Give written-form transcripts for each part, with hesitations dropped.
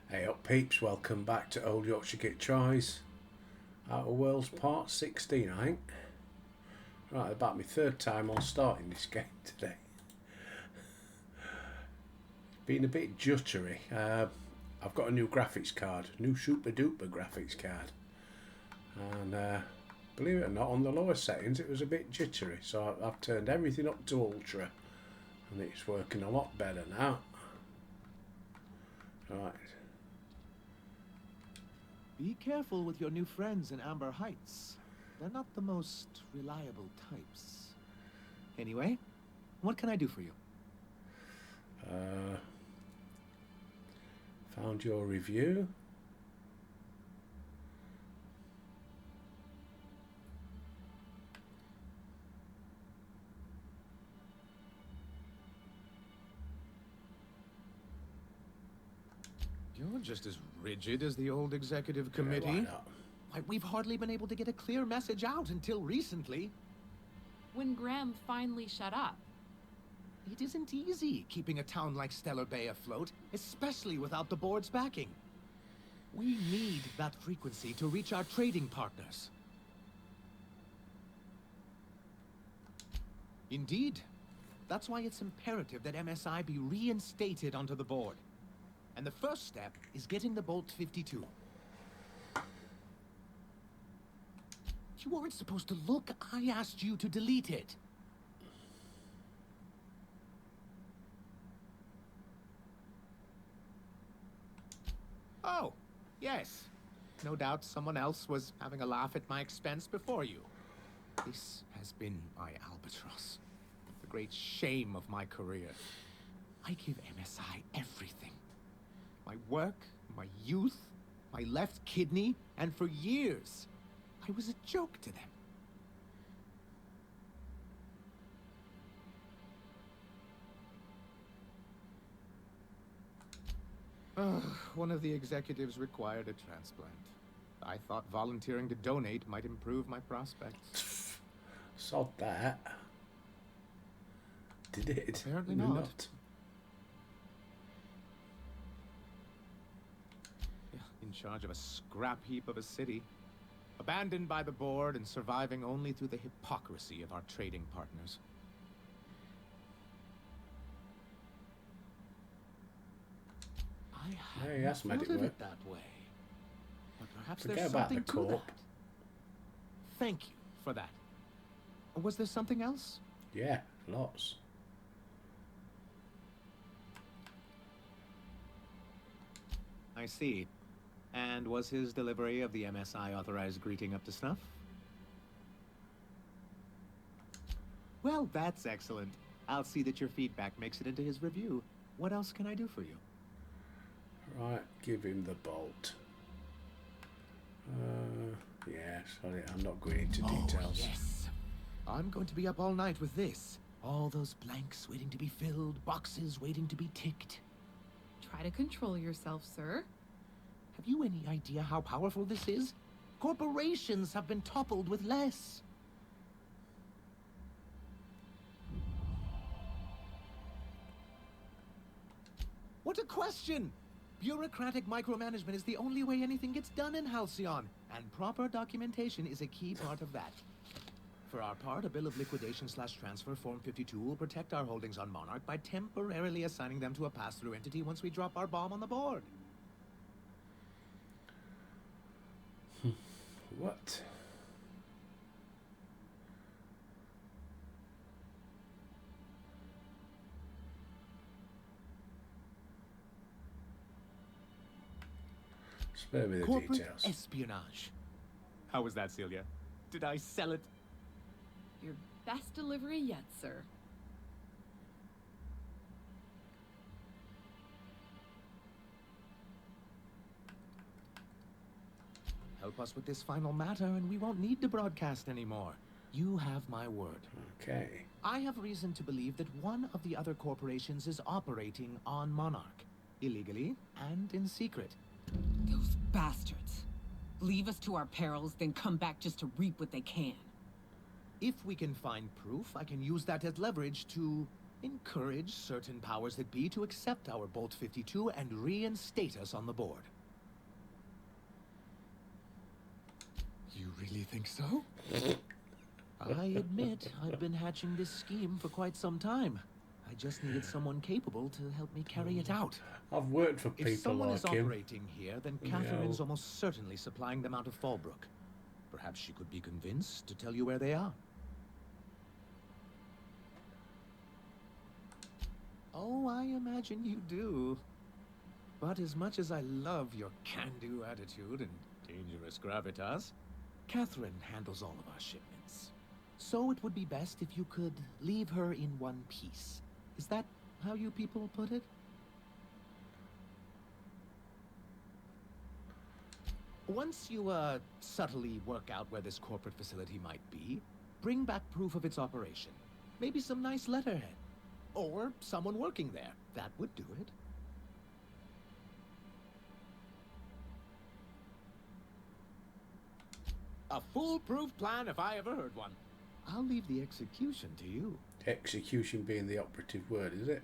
Hey up peeps, welcome back to Old Yorkshire Git Tries. Outer Worlds Part 16, I think. Right, about my third time on starting this game today. Been a bit juttery. I've got a new graphics card, new super duper graphics card. And believe it or not, on the lower settings it was a bit jittery, so I've turned everything up to ultra. And it's working a lot better now. Right. Be careful with your new friends in Amber Heights. They're not the most reliable types. Anyway, what can I do for you? Found your review. You're just as rigid as the old executive committee. Why not? Why, we've hardly been able to get a clear message out until recently. When Graham finally shut up. It isn't easy keeping a town like Stellar Bay afloat, especially without the board's backing. We need that frequency to reach our trading partners. Indeed. That's why it's imperative that MSI be reinstated onto the board. And the first step is getting the Bolt 52. You weren't supposed to look. I asked you to delete it. Oh, yes. No doubt someone else was having a laugh at my expense before you. This has been my albatross. The great shame of my career. I give MSI everything. My work, my youth, my left kidney, and for years, I was a joke to them. One of the executives required a transplant. I thought volunteering to donate might improve my prospects. Sod that. Did it? Apparently not. In charge of a scrap heap of a city, abandoned by the board and surviving only through the hypocrisy of our trading partners. I Hey, that's made it thought of work. it that way. But perhaps Forget there's about the something to corp. that. Thank you for that. Was there something else? Yeah, lots. I see. And was his delivery of the MSI authorized greeting up to snuff? Well, that's excellent. I'll see that your feedback makes it into his review. What else can I do for you? Right, give him the bolt. Yeah, sorry, I'm not going into details. Oh, yes. I'm going to be up all night with this. All those blanks waiting to be filled, boxes waiting to be ticked. Try to control yourself, sir. Have you any idea how powerful this is? Corporations have been toppled with less. What a question! Bureaucratic micromanagement is the only way anything gets done in Halcyon, and proper documentation is a key part of that. For our part, a bill of liquidation/transfer Form 52 will protect our holdings on Monarch by temporarily assigning them to a pass-through entity once we drop our bomb on the board. What? Spare me the Corporate details. espionage. How was that, Celia? Did I sell it? Your best delivery yet, sir. Help us with this final matter and we won't need to broadcast anymore. You have my word. Okay. I have reason to believe that one of the other corporations is operating on Monarch. Illegally and in secret. Those bastards. Leave us to our perils, then come back just to reap what they can. If we can find proof, I can use that as leverage to encourage certain powers that be to accept our Bolt 52 and reinstate us on the board. You really think so? I admit I've been hatching this scheme for quite some time. I just needed someone capable to help me carry it out. I've worked for people If someone like is him. operating here, then Catherine's almost certainly supplying them out of Fallbrook. Perhaps she could be convinced to tell you where they are. Oh, I imagine you do. But as much as I love your can-do attitude and dangerous gravitas, Catherine handles all of our shipments. So it would be best if you could leave her in one piece. Is that how you people put it? Once you, subtly work out where this corporate facility might be, bring back proof of its operation. Maybe some nice letterhead. Or someone working there. That would do it. A foolproof plan if I ever heard one. I'll leave the execution to you. Execution being the operative word, is it?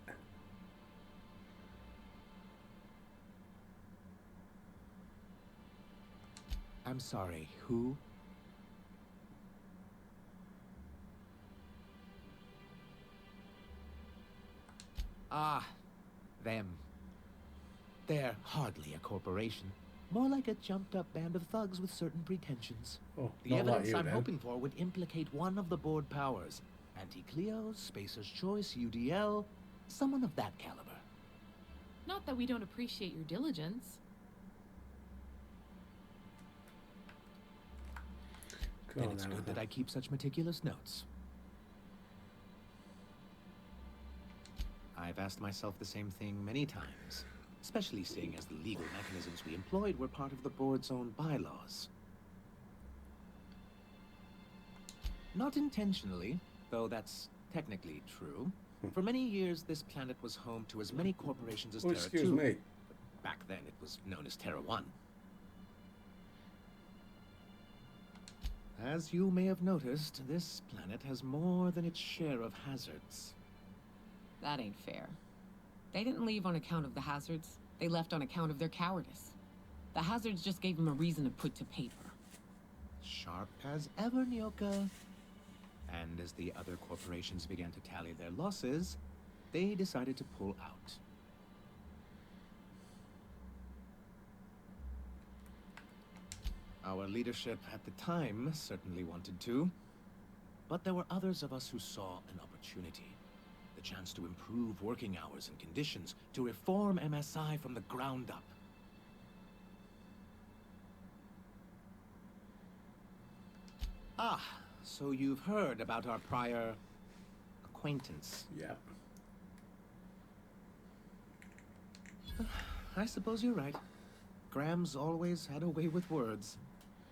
I'm sorry, who? Ah, them. They're hardly a corporation. More like a jumped-up band of thugs with certain pretensions. Oh, The not evidence like you I'm then. hoping for would implicate one of the board powers. Anti-Cleos, Spacer's Choice, UDL, someone of that caliber. Not that we don't appreciate your diligence. Come And on it's now, good that I keep such meticulous notes. I've asked myself the same thing many times, especially seeing as the legal mechanisms we employed were part of the board's own bylaws. Not intentionally, though that's technically true. For many years, this planet was home to as many corporations as Oh, Terra excuse 2. me. Back then, it was known as Terra 1. As you may have noticed, this planet has more than its share of hazards. That ain't fair. They didn't leave on account of the hazards. They left on account of their cowardice. The hazards just gave them a reason to put to paper. Sharp as ever, Nyoka. And as the other corporations began to tally their losses, they decided to pull out. Our leadership at the time certainly wanted to, but there were others of us who saw an opportunity. The chance to improve working hours and conditions, to reform MSI from the ground up. Ah, so you've heard about our prior acquaintance. Yeah. I suppose you're right. Graham's always had a way with words.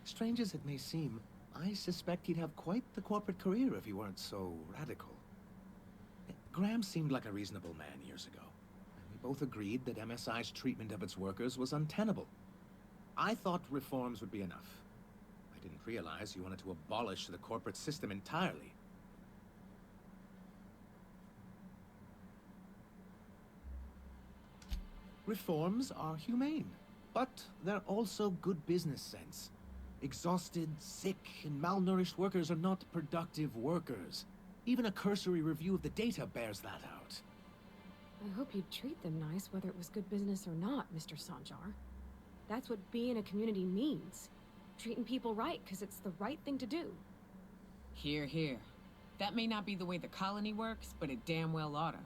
Strange as it may seem, I suspect he'd have quite the corporate career if he weren't so radical. Graham seemed like a reasonable man years ago, and we both agreed that MSI's treatment of its workers was untenable. I thought reforms would be enough. I didn't realize you wanted to abolish the corporate system entirely. Reforms are humane, but they're also good business sense. Exhausted, sick, and malnourished workers are not productive workers. Even a cursory review of the data bears that out. I hope you'd treat them nice, whether it was good business or not, Mr. Sanjar. That's what being a community means. Treating people right, because it's the right thing to do. Here, here. That may not be the way the colony works, but it damn well oughta.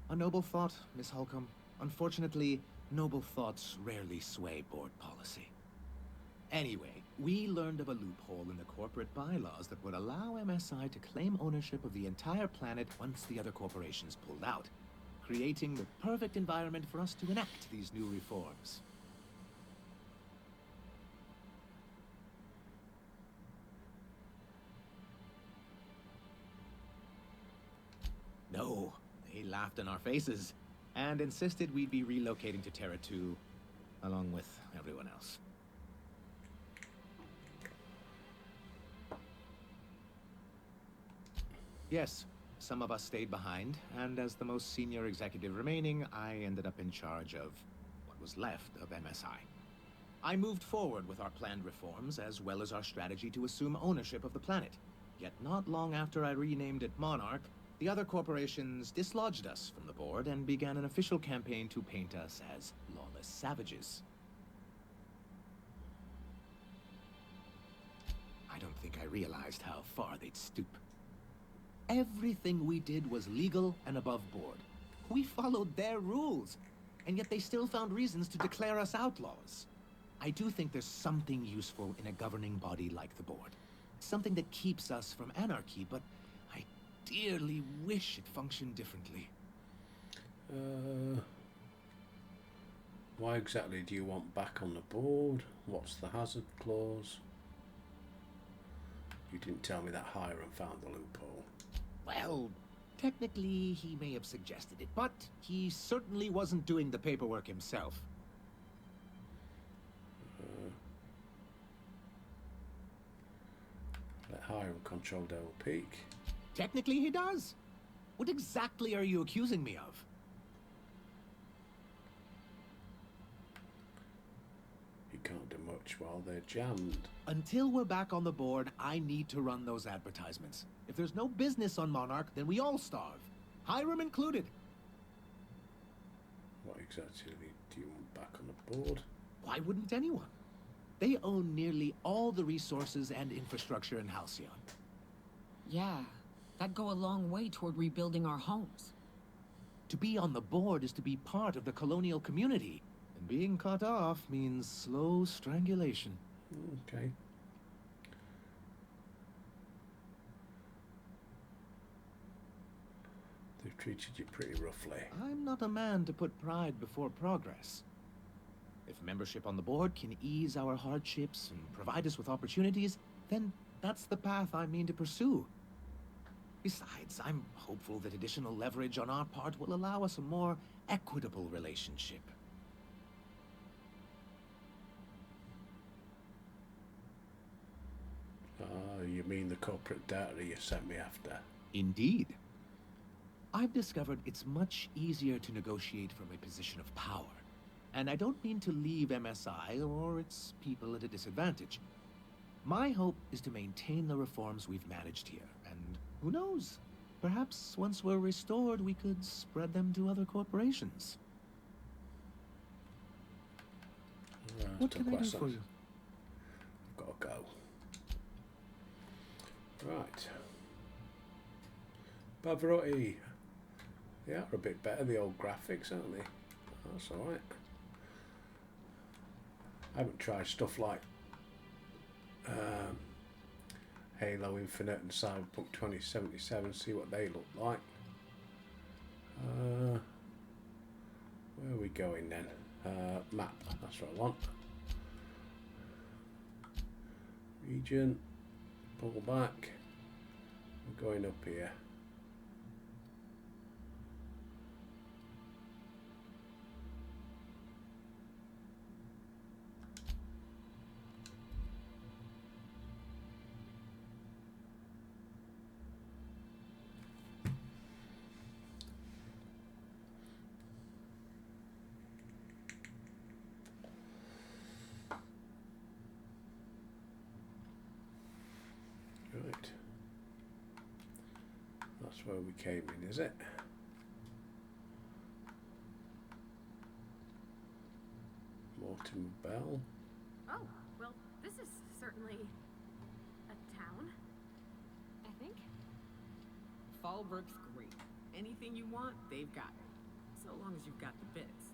A noble thought, Miss Holcomb. Unfortunately, noble thoughts rarely sway board policy. Anyway, we learned of a loophole in the corporate bylaws that would allow MSI to claim ownership of the entire planet once the other corporations pulled out, creating the perfect environment for us to enact these new reforms. No, they laughed in our faces and insisted we'd be relocating to Terra 2 along with everyone else. Yes, some of us stayed behind, and as the most senior executive remaining, I ended up in charge of what was left of MSI. I moved forward with our planned reforms, as well as our strategy to assume ownership of the planet. Yet not long after I renamed it Monarch, the other corporations dislodged us from the board and began an official campaign to paint us as lawless savages. I don't think I realized how far they'd stoop. Everything we did was legal and above board. We followed their rules, and yet they still found reasons to declare us outlaws. I do think there's something useful in a governing body like the board. Something that keeps us from anarchy, but I dearly wish it functioned differently. Why exactly do you want back on the board? What's the hazard clause? You didn't tell me that Hiram found the loophole. Well, technically he may have suggested it, but he certainly wasn't doing the paperwork himself. Let Hiram control Devil Peak. Technically he does. What exactly are you accusing me of? You can't do much while they're jammed. Until we're back on the board, I need to run those advertisements. If there's no business on Monarch, then we all starve. Hiram included. What exactly do you want back on the board? Why wouldn't anyone? They own nearly all the resources and infrastructure in Halcyon. Yeah, that'd go a long way toward rebuilding our homes. To be on the board is to be part of the colonial community. And being cut off means slow strangulation. Okay. They've treated you pretty roughly. I'm not a man to put pride before progress. If membership on the board can ease our hardships and provide us with opportunities, then that's the path I mean to pursue. Besides, I'm hopeful that additional leverage on our part will allow us a more equitable relationship. You mean the corporate data you sent me after? Indeed. I've discovered it's much easier to negotiate from a position of power. And I don't mean to leave MSI or its people at a disadvantage. My hope is to maintain the reforms we've managed here, and who knows? Perhaps once we're restored, we could spread them to other corporations. What can I do for you? I've got to go. Right. Pavarotti. They are a bit better, the old graphics, aren't they? That's alright. I haven't tried stuff like Halo Infinite and Cyberpunk 2077, see what they look like. Where are we going then? Map, that's what I want. Region, pull back. We're going up here. Right. That's where we came in, is it? Mortimer Bell. Oh, well, this is certainly a town. I think. Fallbrook's great. Anything you want, they've got it. So long as you've got the bits.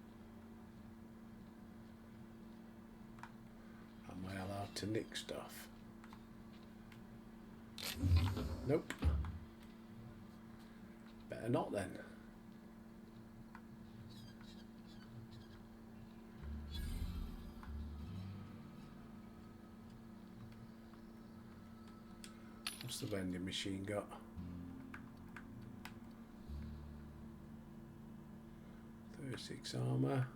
Am I allowed to nick stuff? Nope. Better not then. What's the vending machine got? 36 armor.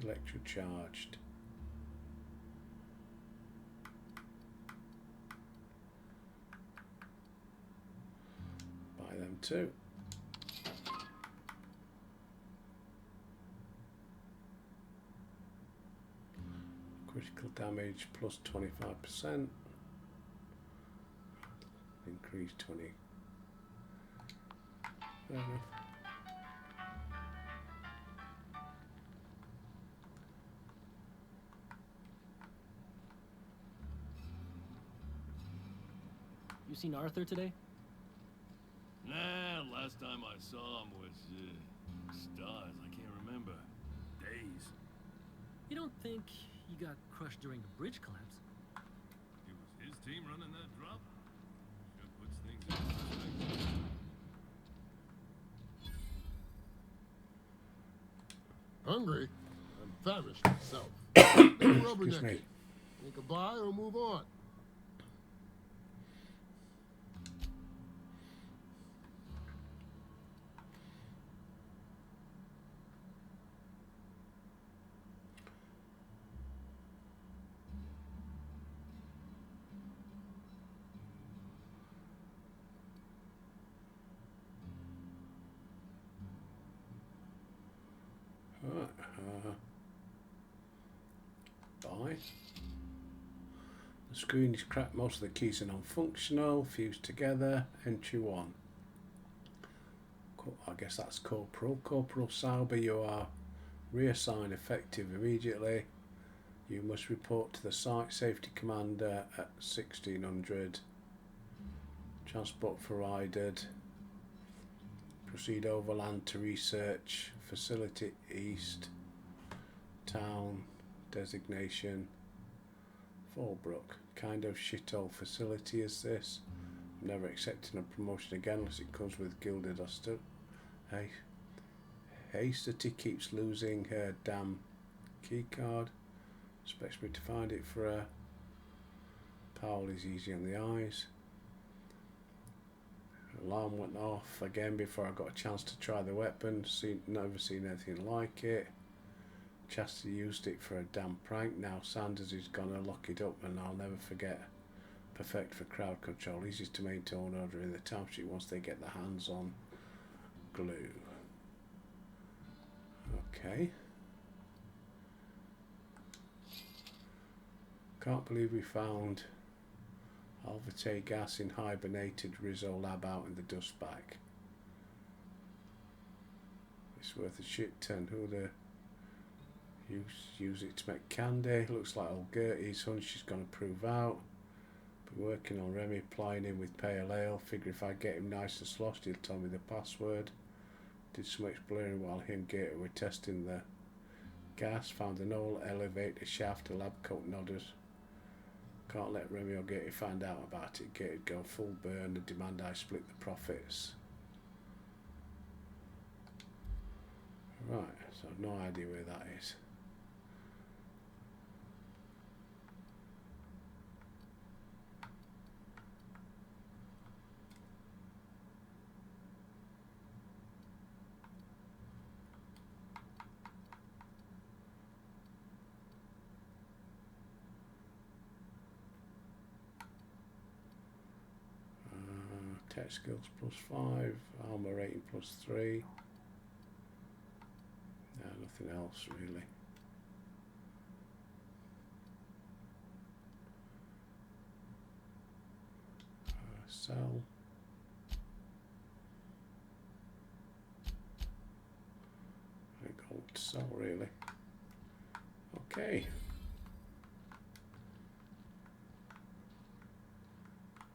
Electrocharged. too. Critical damage plus 25%. Increase 20. Fair enough. You seen Arthur today? Nah, last time I saw him was, stars. I can't remember. Days. You don't think he got crushed during the bridge collapse? It was his team running that drop. Sure puts things in perspective. Hungry? I'm famished myself. Rubbernecking. Excuse me. Think a buy or move on? Right, buy. The screen is cracked, most of the keys are non-functional, fused together, entry 1. I guess that's Corporal. Corporal Sauber, you are reassigned effective immediately. You must report to the site safety commander at 1600. Transport provided. Proceed overland to research. Facility East. Town. Designation. Fallbrook. Kind of shithole facility is this? I'm never accepting a promotion again unless it comes with gilded hostel. Hey. Hastity keeps losing her damn key card. Expects me to find it for her. Powell is easy on the eyes. Alarm went off again before I got a chance to try the weapon. Never seen anything like it. Chastity used it for a damn prank. Now Sanders is gonna lock it up and I'll never forget. Perfect for crowd control. Easiest to maintain order in the township once they get their hands on glue. Okay. Can't believe we found Alvate gas in hibernated Rizzo lab out in the dust bag. It's worth a shit ton. Who the use it to make candy? Looks like old Gertie's hunch she's gonna prove out. Been working on Remy, plying him with pale ale. Figure if I get him nice and sloshed, he'll tell me the password. Did some exploring while he and Gator were testing the gas. Found an old elevator shaft, a lab coat nodders. Can't let Remy or Gator find out about it. Gator'd go full burn and demand I split the profits. Right, so I've no idea where that is. Tech skills +5, armor rating +3. No, nothing else really. Sell. I ain't got what to sell really. Okay.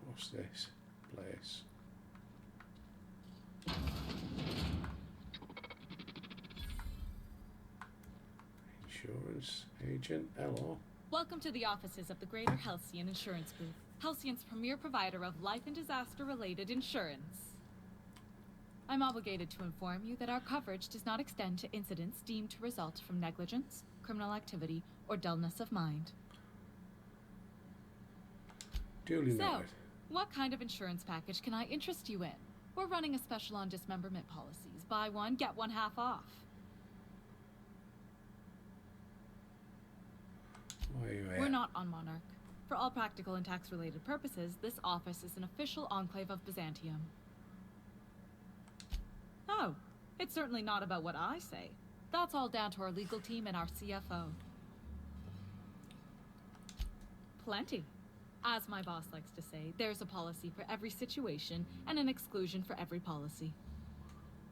What's this place? Insurance agent, hello. Welcome to the offices of the Greater Halcyon Insurance Group, Halcyon's premier provider of life and disaster-related insurance. I'm obligated to inform you that our coverage does not extend to incidents deemed to result from negligence, criminal activity, or dullness of mind. Duly So, noted. what kind of insurance package can I interest you in? We're running a special on dismemberment policies. Buy one, get one half off. Why are you here? We're not on Monarch. For all practical and tax-related purposes, this office is an official enclave of Byzantium. Oh, it's certainly not about what I say. That's all down to our legal team and our CFO. Plenty. As my boss likes to say, there's a policy for every situation and an exclusion for every policy.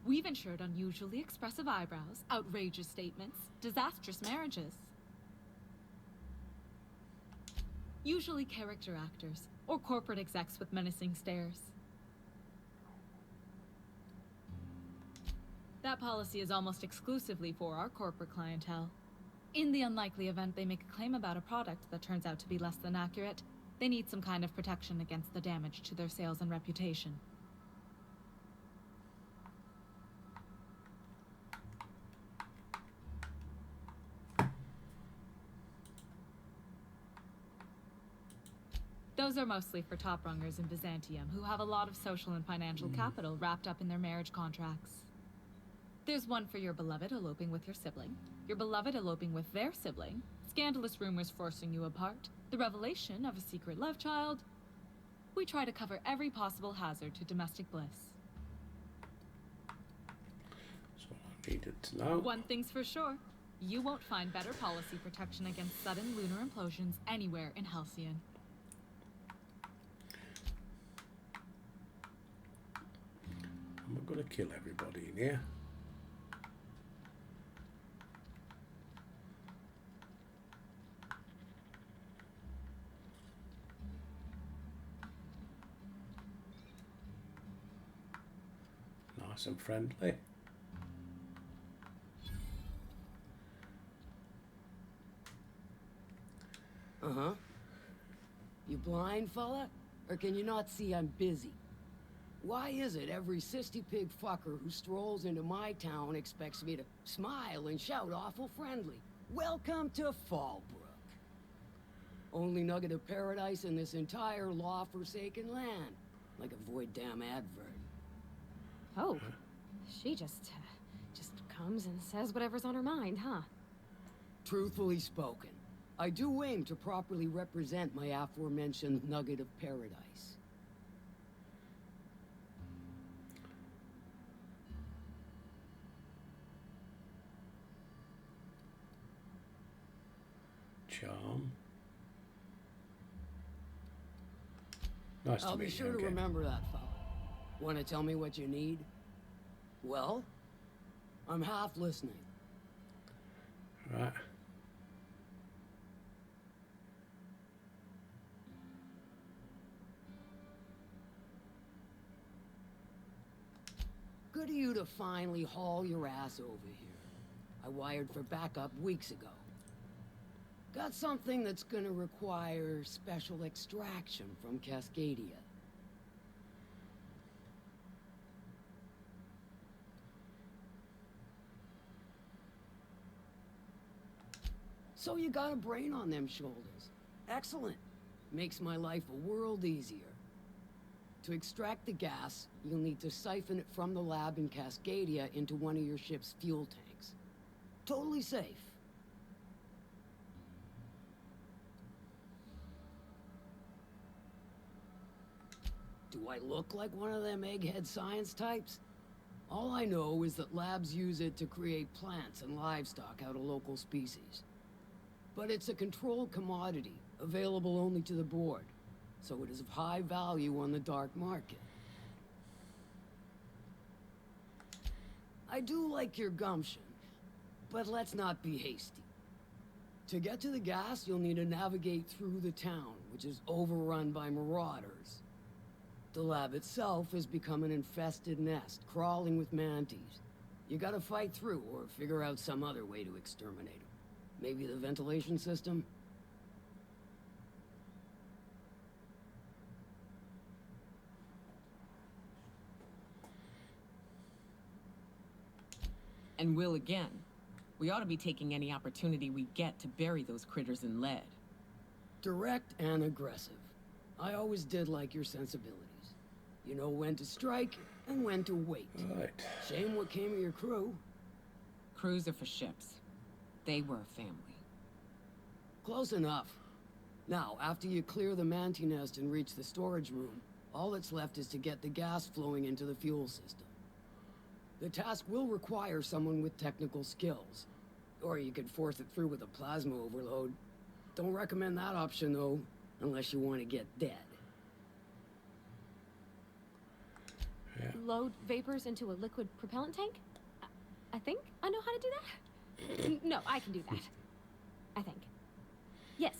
We've insured unusually expressive eyebrows, outrageous statements, disastrous marriages. Usually character actors, or corporate execs with menacing stares. That policy is almost exclusively for our corporate clientele. In the unlikely event they make a claim about a product that turns out to be less than accurate, they need some kind of protection against the damage to their sales and reputation. Those are mostly for top rungers in Byzantium who have a lot of social and financial capital wrapped up in their marriage contracts. There's one for your beloved eloping with your sibling, your beloved eloping with their sibling, scandalous rumors forcing you apart, the revelation of a secret love child. We try to cover every possible hazard to domestic bliss. That's what I needed to know. One thing's for sure, you won't find better policy protection against sudden lunar implosions anywhere in Halcyon. I'm not going to kill everybody in here. Nice and friendly. Uh-huh. You blind, fella? Or can you not see I'm busy? Why is it every sissy pig fucker who strolls into my town expects me to smile and shout awful friendly? Welcome to Fallbrook. Only nugget of paradise in this entire law-forsaken land. Like a void damn advert. Oh, she just comes and says whatever's on her mind, huh? Truthfully spoken, I do aim to properly represent my aforementioned nugget of paradise. Charm. Nice I'll to be meet sure you to again. remember that, fella. Want to tell me what you need? Well, I'm half listening. Right. Good of you to finally haul your ass over here. I wired for backup weeks ago. Got something that's gonna require special extraction from Cascadia. So you got a brain on them shoulders. Excellent. Makes my life a world easier. To extract the gas, you'll need to siphon it from the lab in Cascadia into one of your ship's fuel tanks. Totally safe. Do I look like one of them egghead science types? All I know is that labs use it to create plants and livestock out of local species. But it's a controlled commodity, available only to the board, so it is of high value on the dark market. I do like your gumption, but let's not be hasty. To get to the gas, you'll need to navigate through the town, which is overrun by marauders. The lab itself has become an infested nest, crawling with mantis. You gotta fight through, or figure out some other way to exterminate them. Maybe the ventilation system? And will again. We ought to be taking any opportunity we get to bury those critters in lead. Direct and aggressive. I always did like your sensibilities. You know when to strike and when to wait. Right. Shame what came of your crew. Crews are for ships. They were a family. Close enough. Now, after you clear the manti nest and reach the storage room, all that's left is to get the gas flowing into the fuel system. The task will require someone with technical skills. Or you could force it through with a plasma overload. Don't recommend that option, though, unless you want to get dead. Yeah. Load vapors into a liquid propellant tank? I think I know how to do that. No, I can do that. I think. Yes.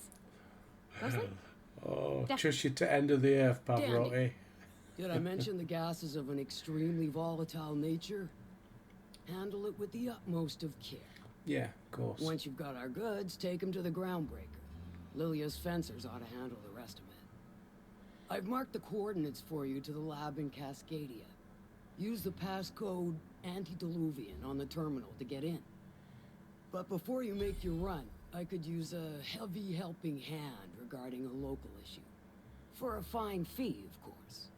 Mostly? Oh, Definitely. trust you to end of the earth, Pavarotti. Did I mention the gas is of an extremely volatile nature? Handle it with the utmost of care. Yeah, of course. Once you've got our goods, take them to the groundbreaker. Lilia's fencers ought to handle the rest of it. I've marked the coordinates for you to the lab in Cascadia. Use the passcode Antediluvian on the terminal to get in. But before you make your run, I could use a heavy helping hand regarding a local issue. For a fine fee, of course.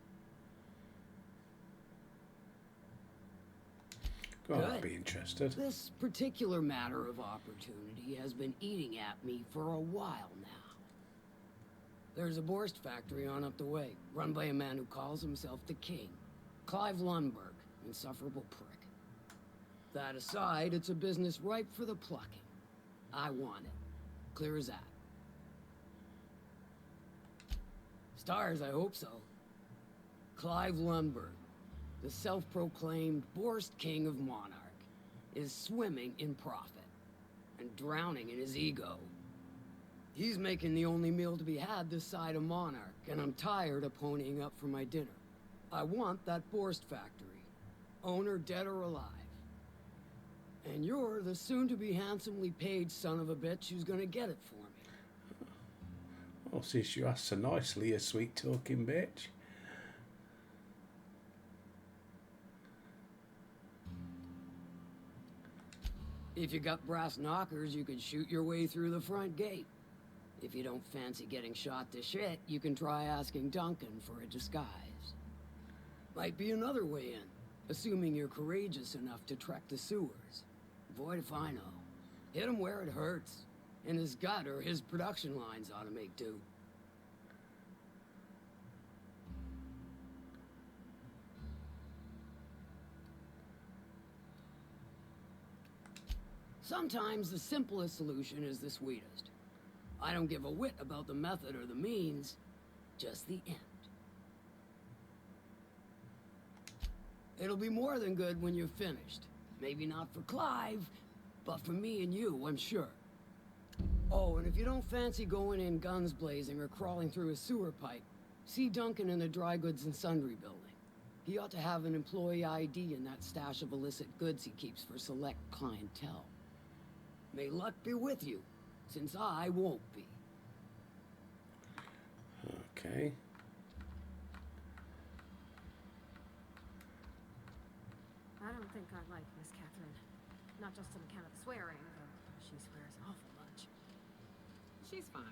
Well, I'd Good. be interested. This particular matter of opportunity has been eating at me for a while now. There's a Borst factory on up the way, run by a man who calls himself the King. Clive Lundberg, insufferable prick. That aside, it's a business ripe for the plucking. I want it. Clear as that. Stars, I hope so. Clive Lundberg, the self-proclaimed Borst King of Monarch, is swimming in profit and drowning in his ego. He's making the only meal to be had this side of Monarch, and I'm tired of ponying up for my dinner. I want that Borst factory, owner dead or alive. And you're the soon-to-be handsomely paid son of a bitch who's gonna get it for me. Oh, since you asked so nicely, you sweet-talking bitch. If you got brass knockers, you could shoot your way through the front gate. If you don't fancy getting shot to shit, you can try asking Duncan for a disguise. Might be another way in, assuming you're courageous enough to trek the sewers. Void if I know. Hit him where it hurts. And his gut or his production lines ought to make do. Sometimes the simplest solution is the sweetest. I don't give a whit about the method or the means, just the end. It'll be more than good when you're finished. Maybe not for Clive, but for me and you, I'm sure. Oh, and if you don't fancy going in guns blazing or crawling through a sewer pipe, see Duncan in the dry goods and sundry building. He ought to have an employee ID in that stash of illicit goods he keeps for select clientele. May luck be with you, since I won't be. Okay. I don't think I like Miss Catherine. Not just on account of the swearing, though she swears an awful bunch. She's fine.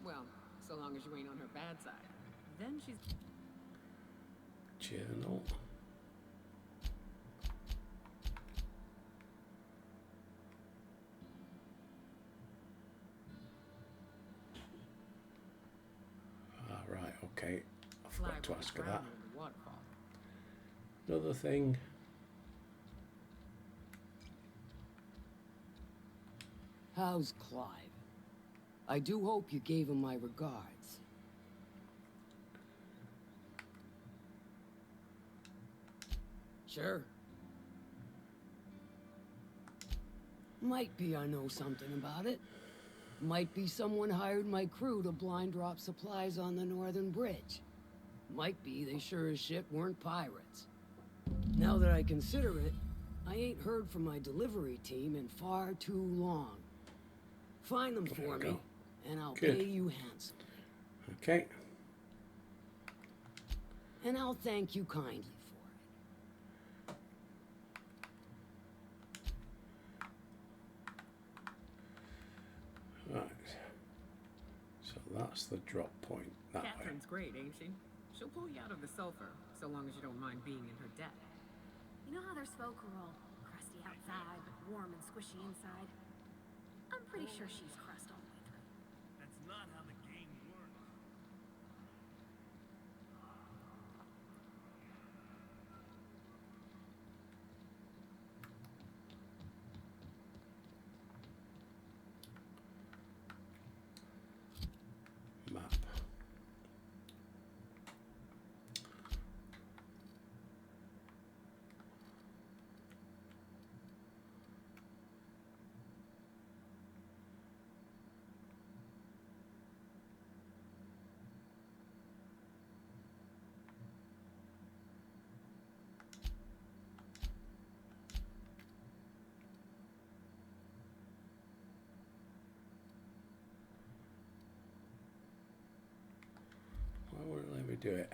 Well, so long as you ain't on her bad side. Then she's... Journal. Right, okay. I forgot to ask her that. Another thing. How's Clive? I do hope you gave him my regards. Sure. Might be I know something about it. Might be someone hired my crew to blind drop supplies on the northern bridge. Might be they sure as shit weren't pirates. Now that I consider it, I ain't heard from my delivery team in far too long. Find them for me, and I'll Good. pay you handsomely. Okay. And I'll thank you kindly for it. Right. So that's the drop point that way. Catherine's great, ain't she? She'll pull you out of the sulfur, so long as you don't mind being in her debt. You know how there's folk who are all crusty outside, but warm and squishy inside? I'm pretty sure she's crust all the way through. That's not how the game works. do it?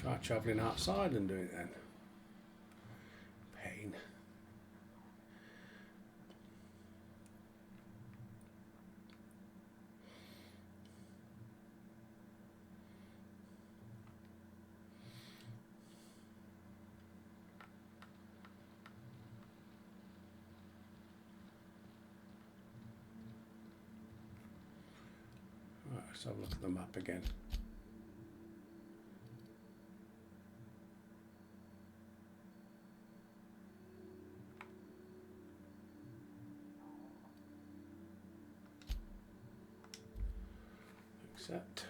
Try travelling outside and do it then. Pain. Right, let's have a look at the map again. Accept.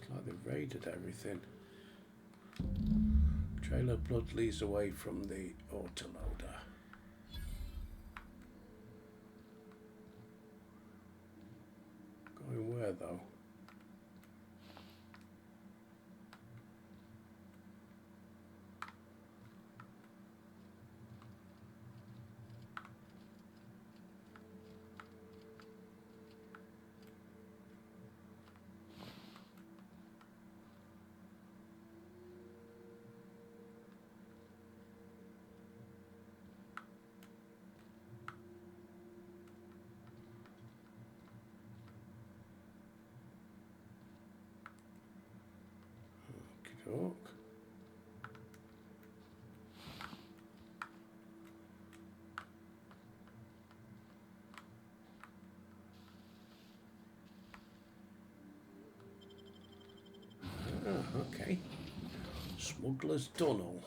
Like they've raided everything. Trail of blood leads away from the autoloader. Going where though? Okey-doke. Okay. Smuggler's Tunnel.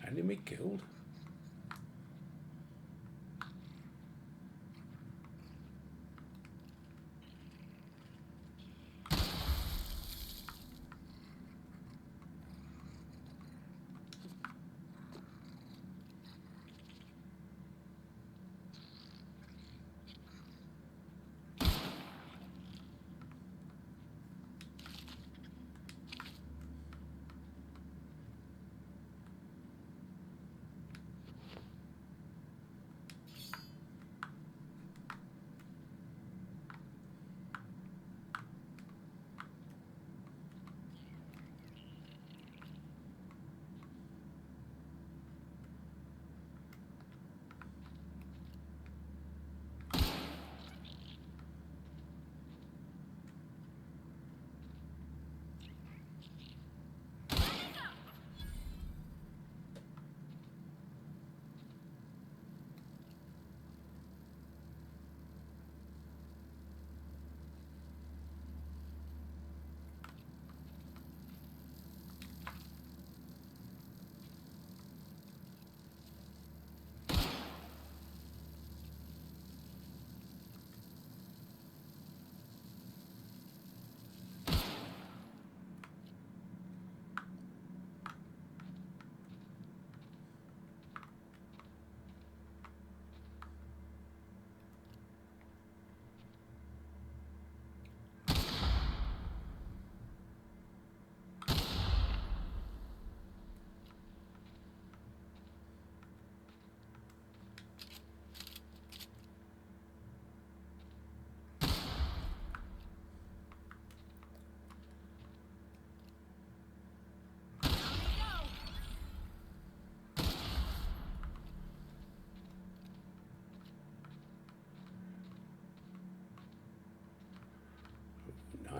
Enemy killed.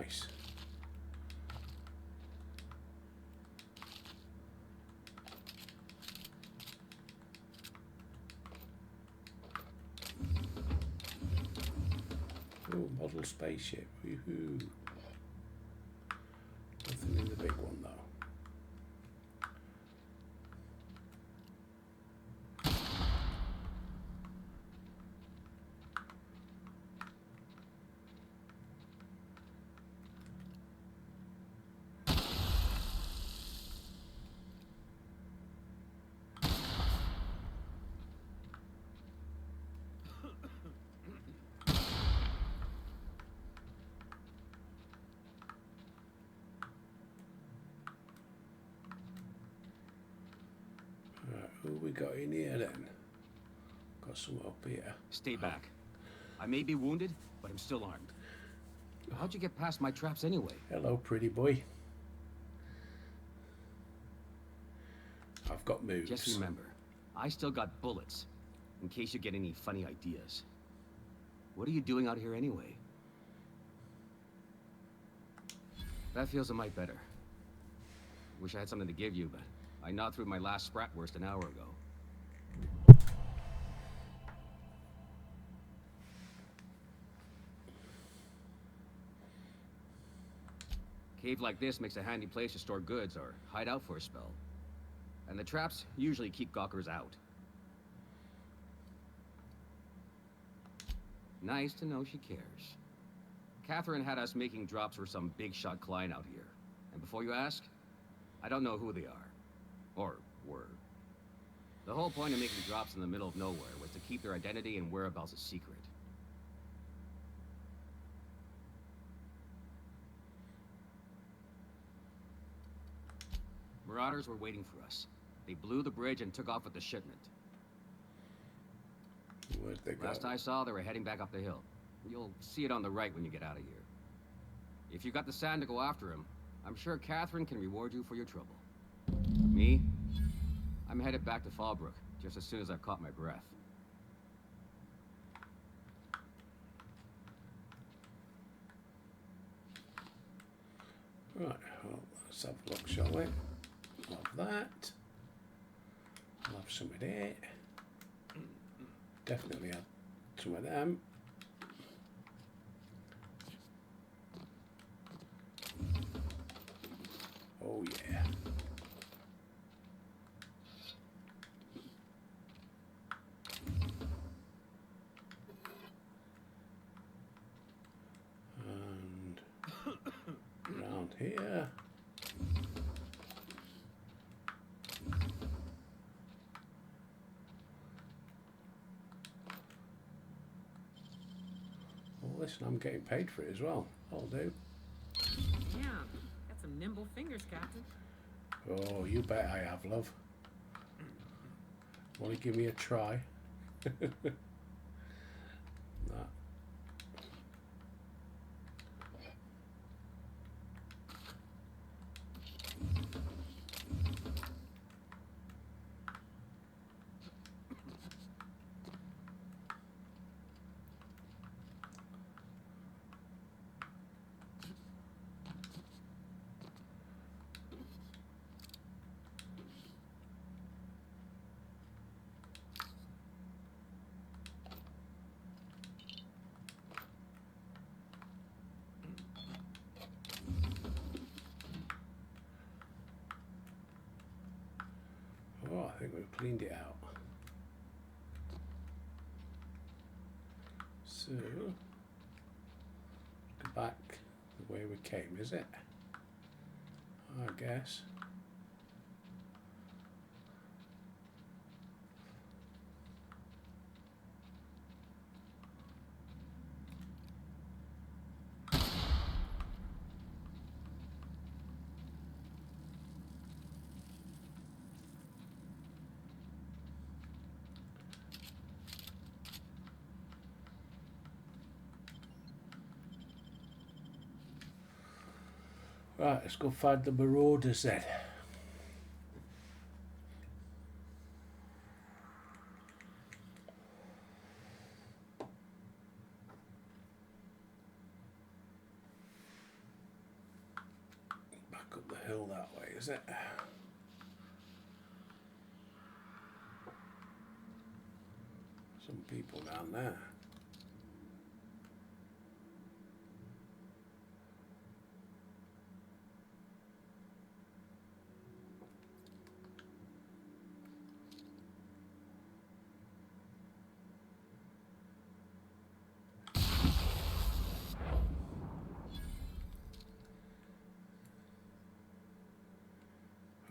nice. Oh, model spaceship. Woohoo. Nothing in the big one though. Who we got in here then? Got some up here. Stay back. I may be wounded, but I'm still armed. How'd you get past my traps anyway? Hello, pretty boy. I've got moves. Just remember, I still got bullets, in case you get any funny ideas. What are you doing out here anyway? That feels a mite better. Wish I had something to give you, but I gnawed through my last Spratwurst an hour ago. Cave like this makes a handy place to store goods or hide out for a spell. And the traps usually keep gawkers out. Nice to know she cares. Catherine had us making drops for some big shot client out here. And before you ask, I don't know who they are. Or were. The whole point of making drops in the middle of nowhere was to keep their identity and whereabouts a secret. Marauders were waiting for us. They blew the bridge and took off with the shipment. Where'd they go? Last I saw, they were heading back up the hill. You'll see it on the right when you get out of here. If you got the sand to go after him, I'm sure Catherine can reward you for your trouble. Me? I'm headed back to Fallbrook, just as soon as I've caught my breath. Right, well, let's have a look, shall we? Love that. I'll have some of that. Definitely have some of them. Oh yeah. And around here. Oh, listen, I'm getting paid for it as well. I'll do. Yeah, got some nimble fingers, Captain. Oh, you bet I have, love. Want to give me a try? Nah. Oh, I think we've cleaned it out. So, go back the way we came, is it? I guess. Right, let's go find the marauders then. hill that way, is it? Some people down there.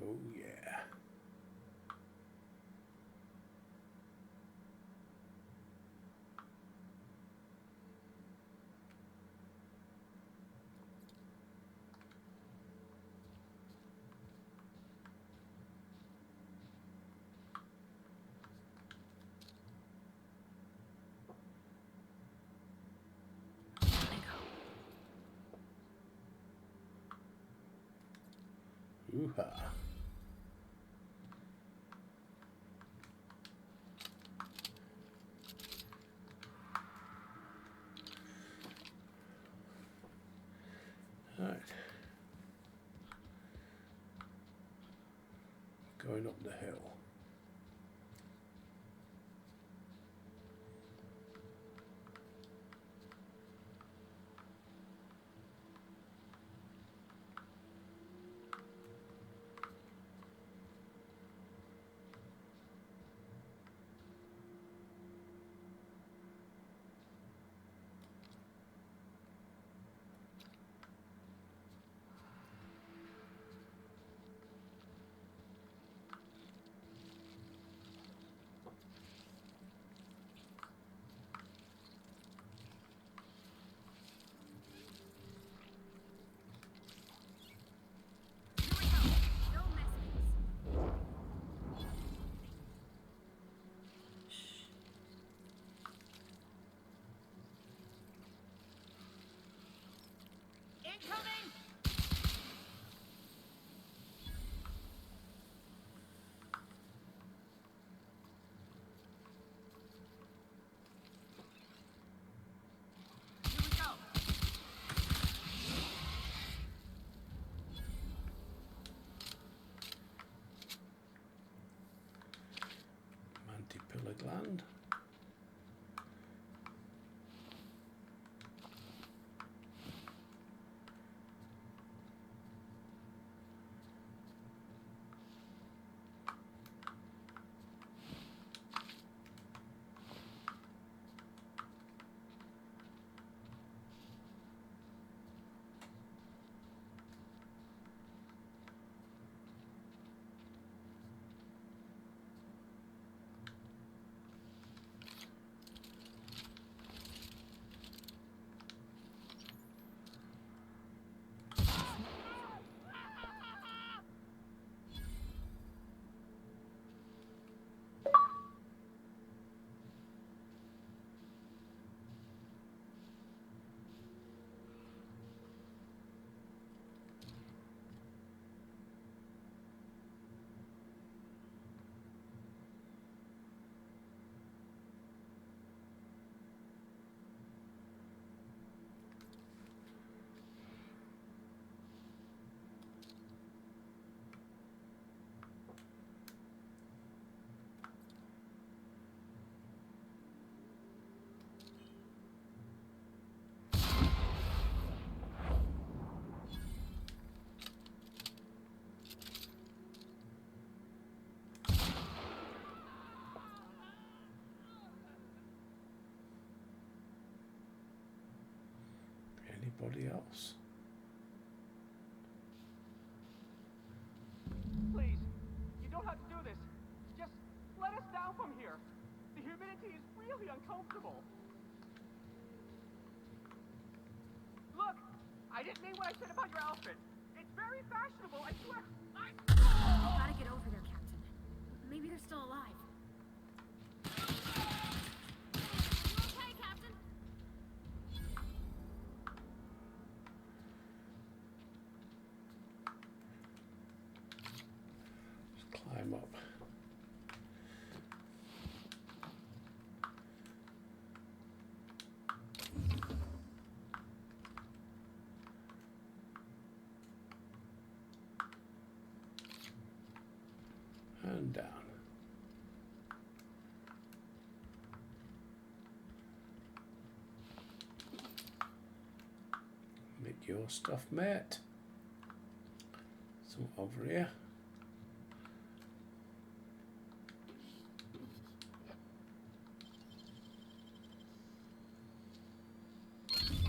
Oh yeah. Ooh-ha. Right. Going up the hill. Incoming! Here we go! Mantipilla gland. Anybody else? Please, you don't have to do this. Just let us down from here. The humidity is really uncomfortable. Look, I didn't mean what I said about your outfit. It's very fashionable, I swear. You gotta get over there, Captain. Maybe they're still alive. You okay, Captain? Just climb up. and down. Make your stuff, mate. So over here.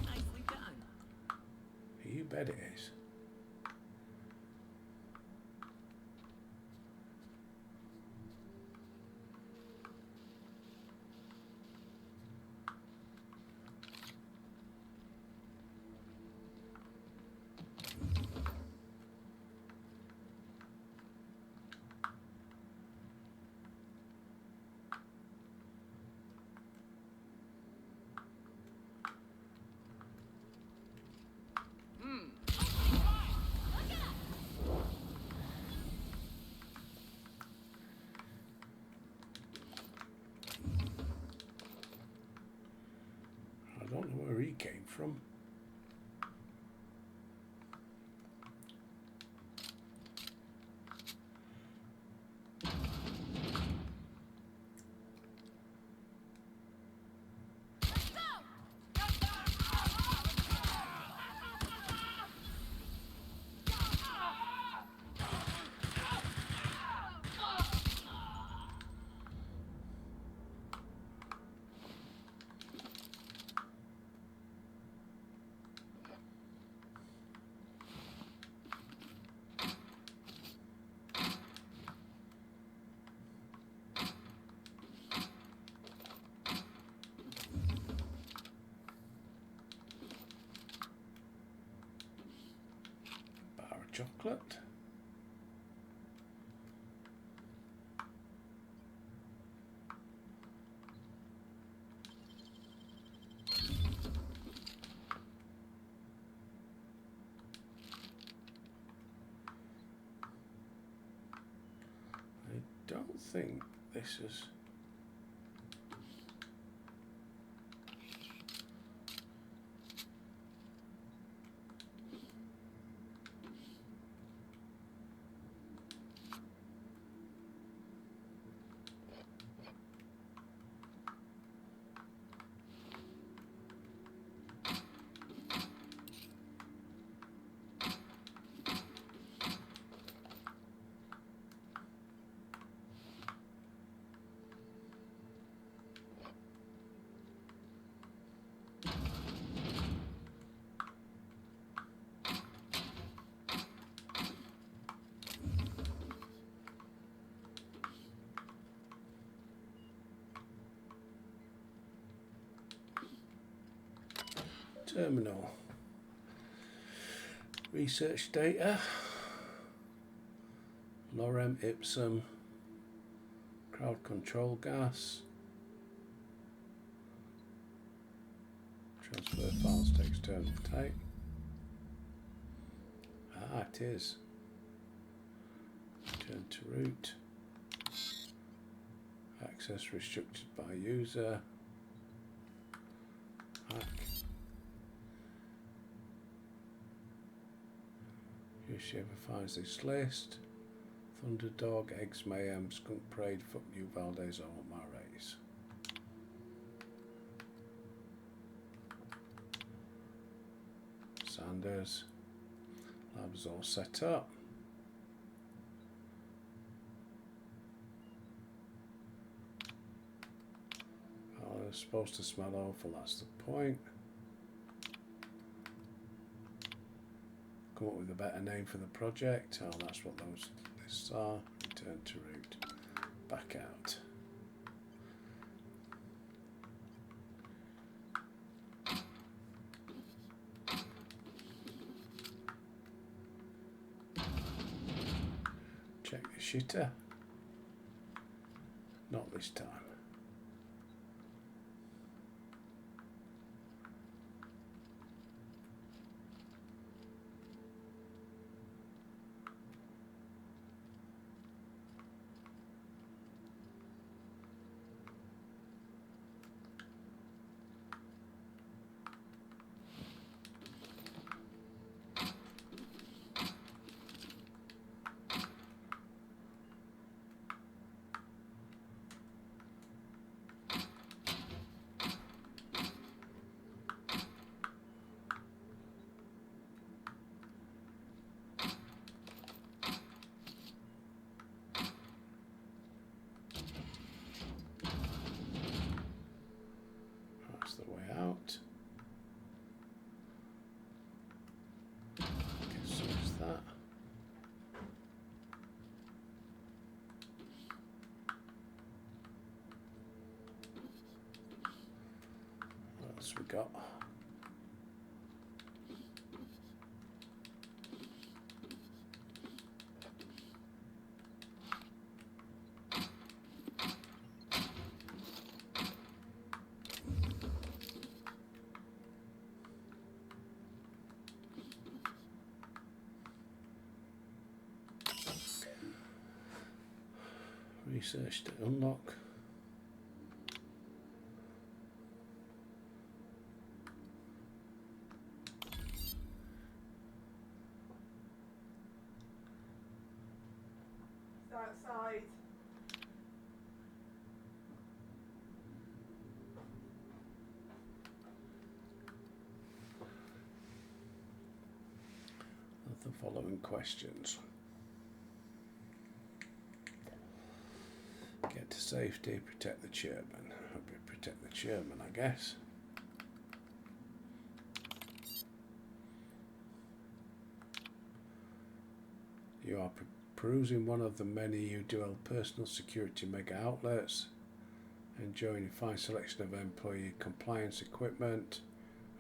Nicely done. You bet it is. I don't know where he came from. Bar of chocolate. I don't think this is. Terminal. Research data. Lorem ipsum. Crowd control gas. Transfer files to external tape. Ah, it is. Return to root. Access restricted by user. Hack. If she ever finds this list. Thunderdog, Eggs Mayhem, Skunk Parade, Fuck You Valdez, I want my raise. Sanders. Lab's all set up. Oh, it's supposed to smell awful, that's the point. Come up with a better name for the project. Oh, that's what those lists are. Return to root. Back out. Check the shitter. Not this time. else we got? Research to unlock. Outside. Of the following questions. Get to safety, protect the chairman. Hope you protect the chairman, I guess. You are perusing one of the many UDL personal security mega outlets, enjoying a fine selection of employee compliance equipment.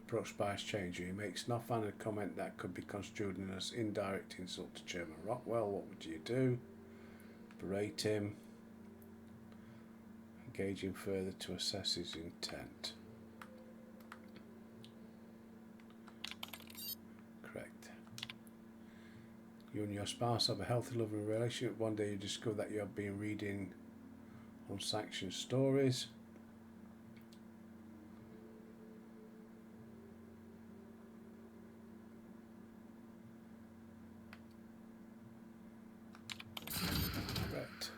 Approached by a stranger, he makes an offhanded comment that could be construed as indirect insult to Chairman Rockwell. What would you do? Berate him. Engaging further to assess his intent. Correct. You and your spouse have a healthy, loving relationship. One day you discover that you have been reading unsanctioned stories. Correct.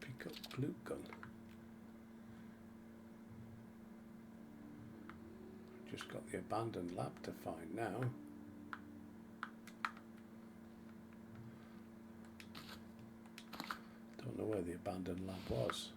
Pick up glue gun. Just got the abandoned lab to find now. Don't know where the abandoned lab was.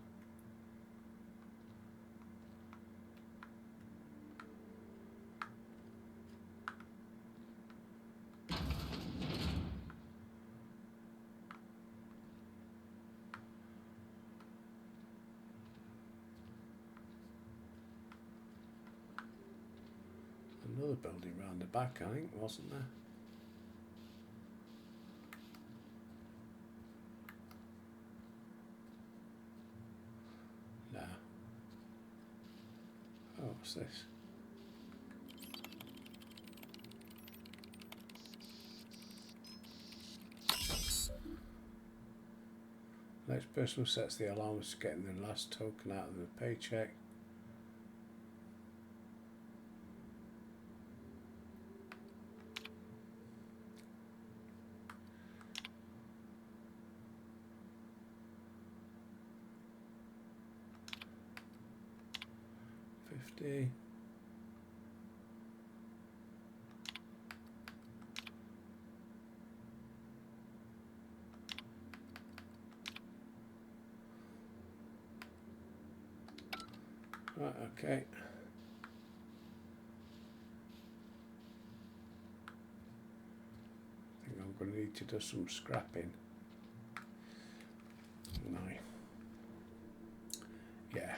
Another building round the back, I think, wasn't there? Nah. Oh, what's this? Next person who sets the alarm is getting the last token out of the paycheck. Right, okay. I think I'm going to need to do some scrapping. No. Yeah.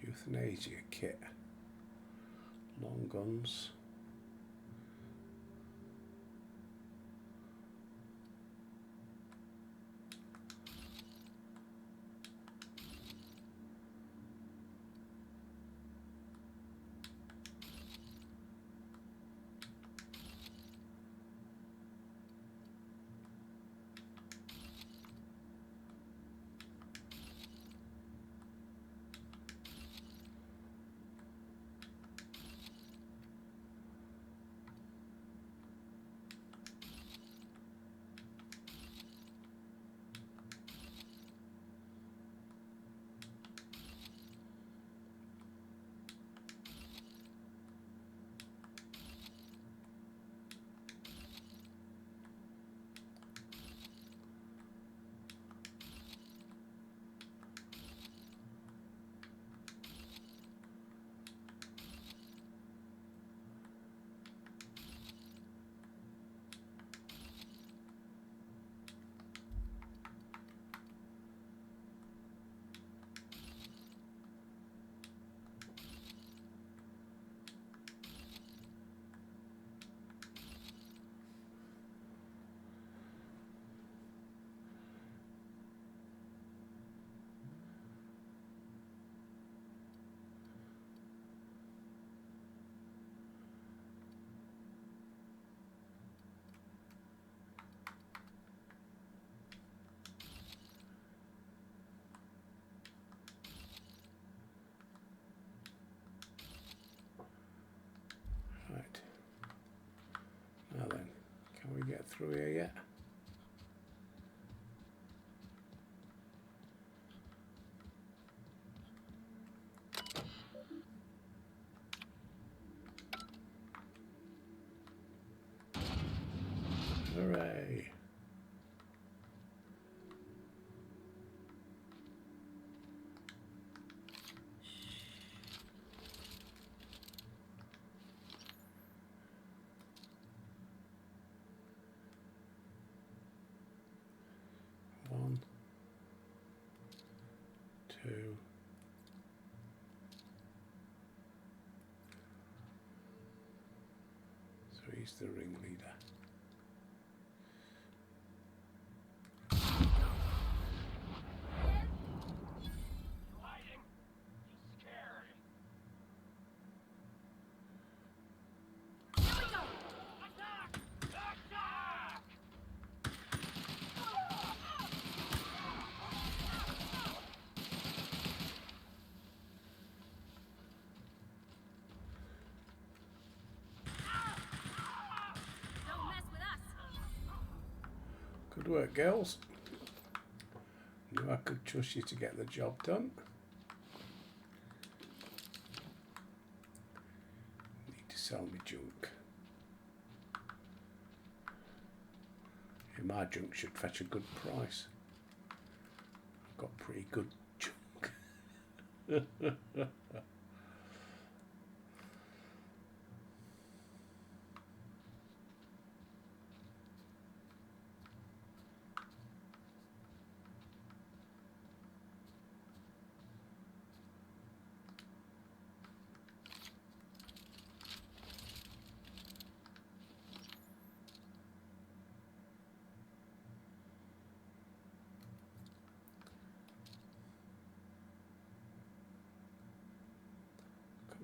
Euthanasia kit. Long guns. get through here yet. Hooray! One, two, so he's the ringleader. Good work, girls. Knew I could trust you to get the job done. Need to sell me junk. Yeah, my junk should fetch a good price. I've got pretty good junk.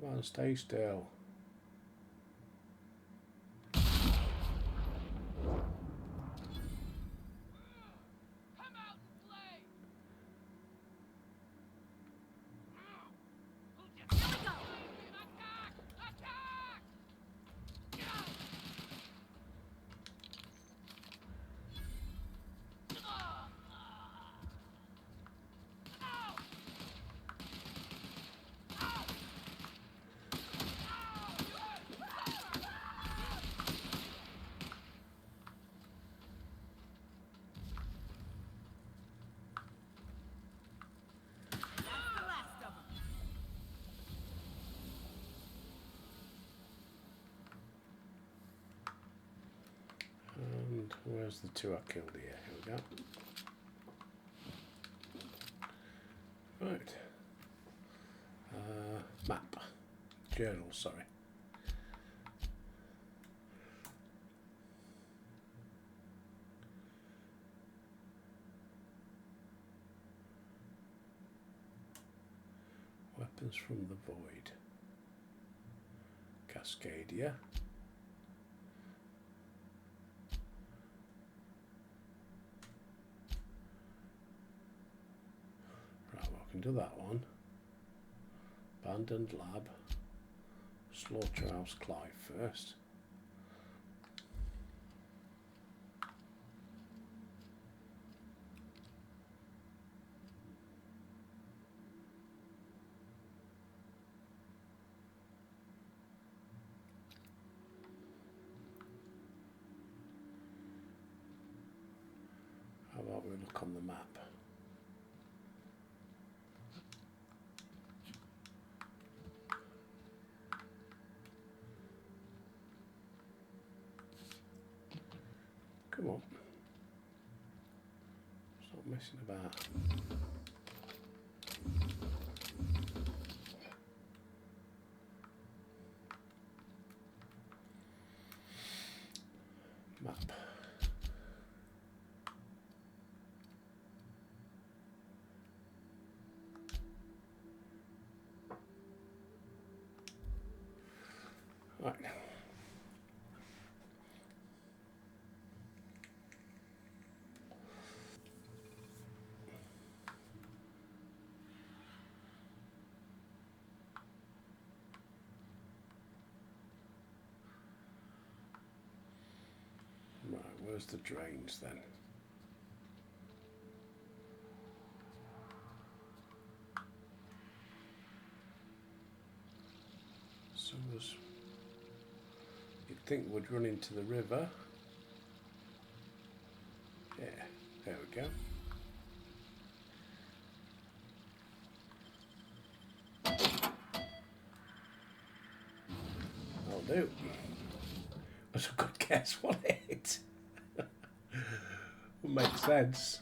Come on, stay still. And where's the two I killed here? Here we go. Right. Map. Journal, sorry. Weapons from the Void. Cascadia. Right, well, I can do that one. Abandoned Lab. Slaughterhouse Clive first. How about we look on the map? Come on. Stop messing about. Map. Right. Where's the drains then? Sewers. You'd think would run into the river. Yeah, there we go. That'll do. That's a good guess, wasn't it? Would make sense.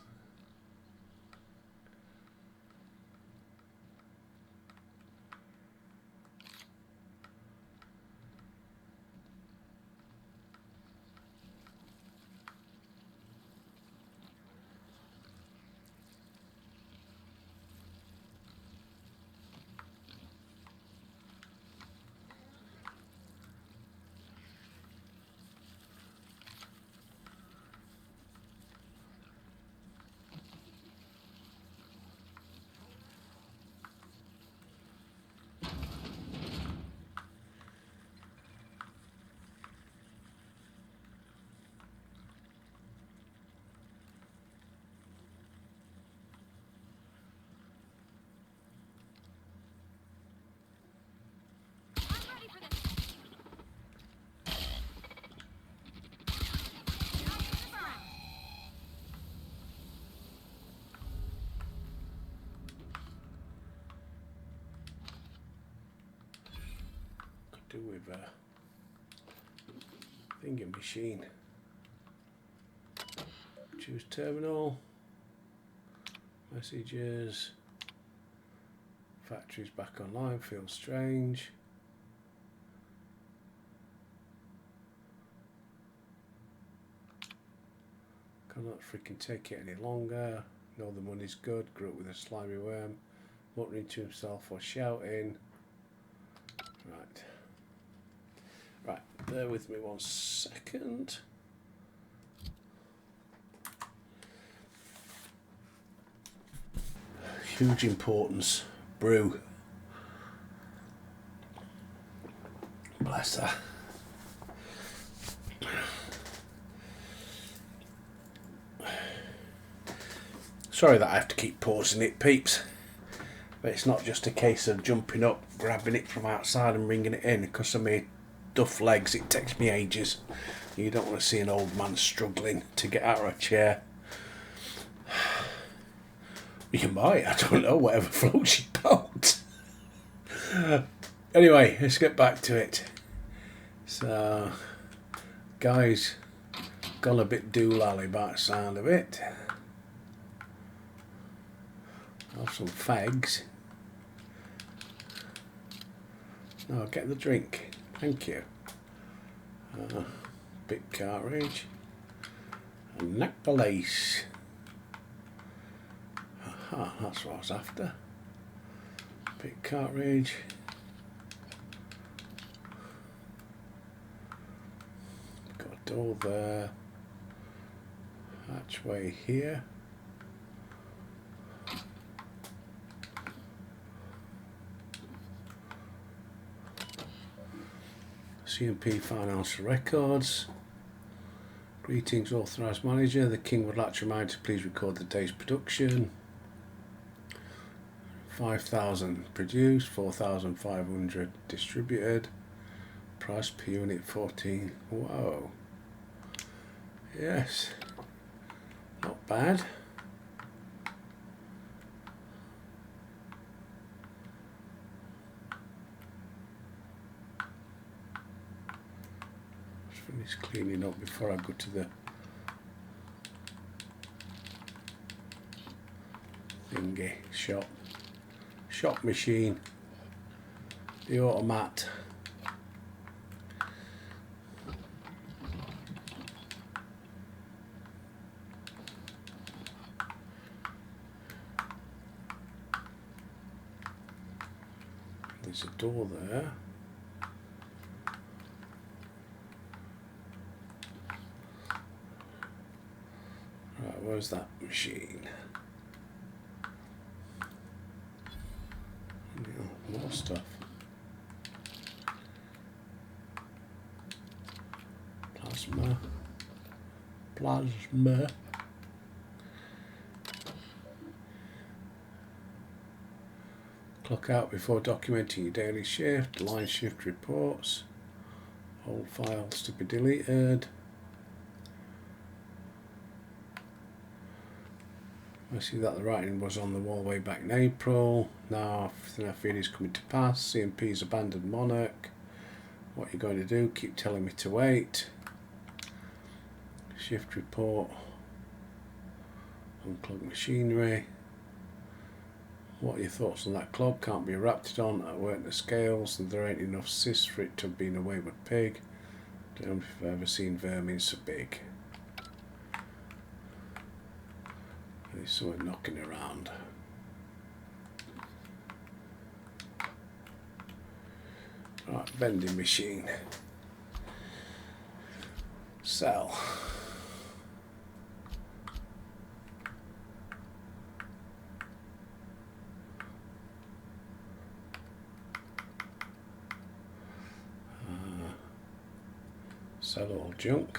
Do with a thingy machine. Choose terminal, messages, factories back online, feels strange. Cannot freaking take it any longer. Know the money's good, grew up with a slimy worm, muttering to himself or shouting. Right. Right, bear with me 1 second. Huge importance. Brew. Bless her. Sorry that I have to keep pausing it, peeps. But it's not just a case of jumping up, grabbing it from outside and bringing it in, because of my duff legs, it takes me ages. You don't want to see an old man struggling to get out of a chair. You can buy it, I don't know, whatever floats your boat. Anyway, let's get back to it. So, guys, gone a bit doolally by the sound of it. Have some fags. No, get the drink. Thank you. Bit cartridge. And knock the lace. Aha, that's what I was after. Bit cartridge. Got a door there. Hatchway here. CMP Financial Records. Greetings, authorised manager. The King would like to remind you to please record the day's production. 5,000 produced, 4,500 distributed. Price per unit 14. Whoa. Yes. Not bad. Finish cleaning up before I go to the thingy shop machine, the automat. There's a door there. Right, where's that machine? Oh, more stuff. Plasma, Plasma. Clock out before documenting your daily shift. Line shift reports. Old files to be deleted. I see that the writing was on the wall way back in April. Now everything I fear is coming to pass. CMP's abandoned Monarch. What are you going to do? Keep telling me to wait. Shift report. Unplug machinery. What are your thoughts on that clock? Can't be Raptidon. I work the scales and there ain't enough cysts for it to have been a wayward pig. Don't know if I've ever seen vermin so big. There's someone knocking around. Right, vending machine. Sell. Sell all junk.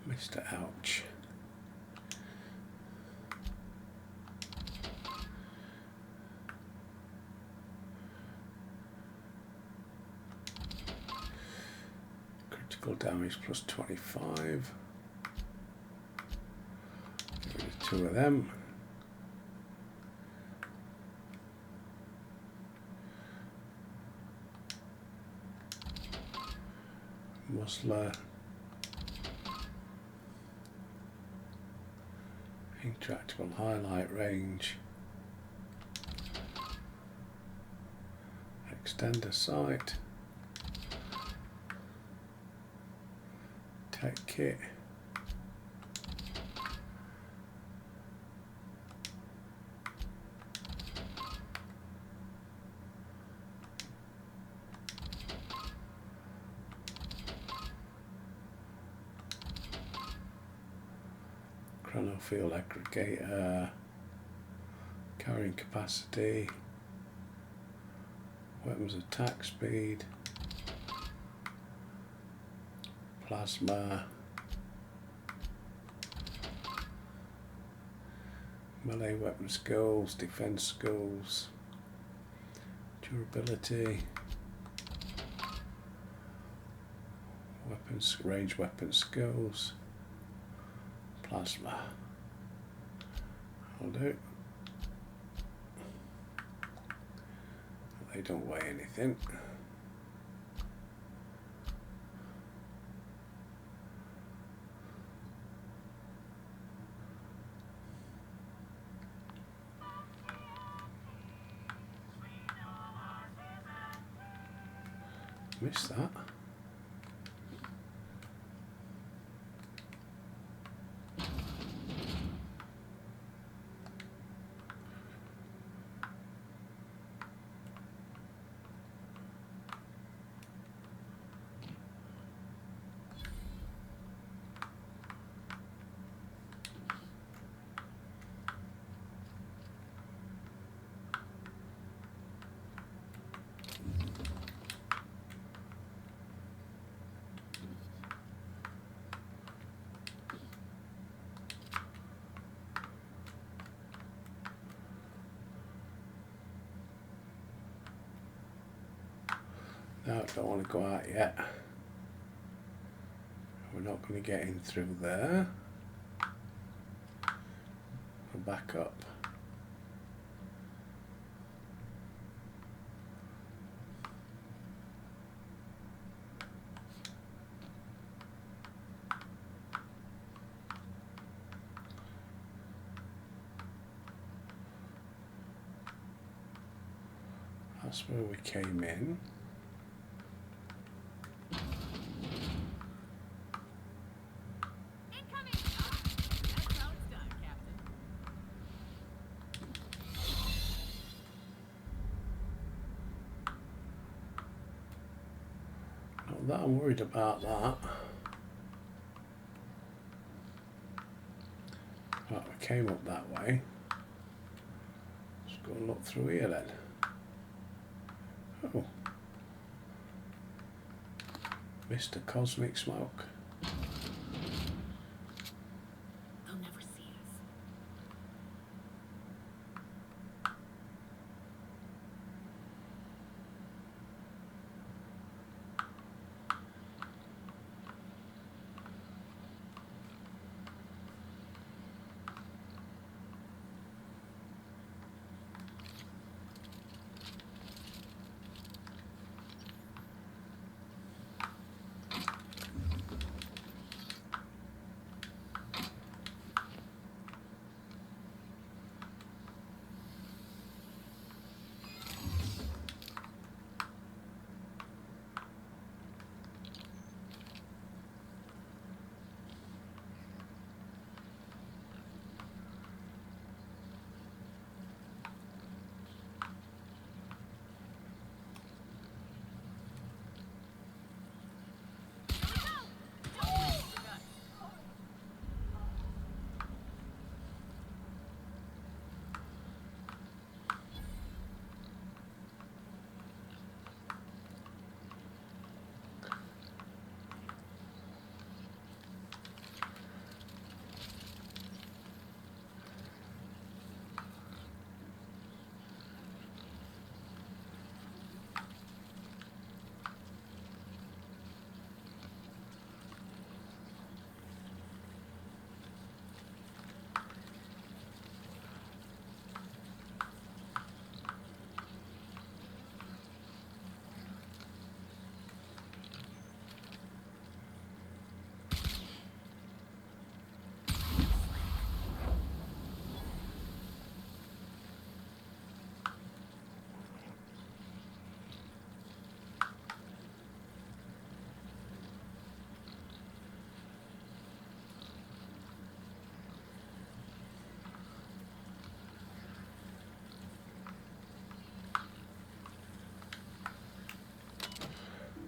Mr. Ouch. Critical damage plus 25. Get rid of 2 of them. Musler. Intractable highlight range. Extender sight. Tech kit. Chronofield aggregator, carrying capacity, weapons attack speed, plasma, melee weapon skills, defense skills, durability, weapons, range weapon skills. Plasma. I'll do. They don't weigh anything. Missed that. No, I don't want to go out yet. We're not going to get in through there. We'll back up. That's where we came in. Not that I'm worried about that. Right, we came up that way. Let's go and look through here then. Oh. Mr. Cosmic Smoke. They'll never see us.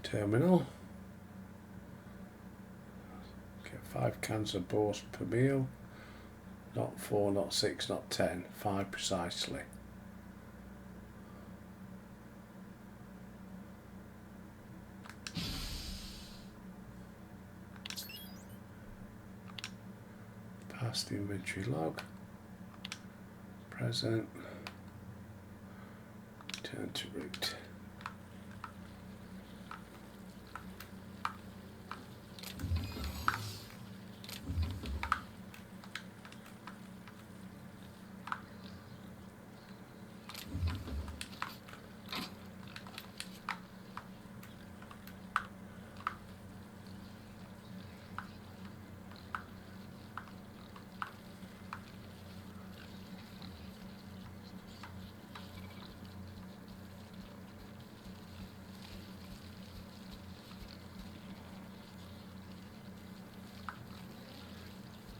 Terminal. Get 5 cans of Boast per meal. Not 4, not 6, not 10. 5 precisely. Past inventory log. Present. Turn to route.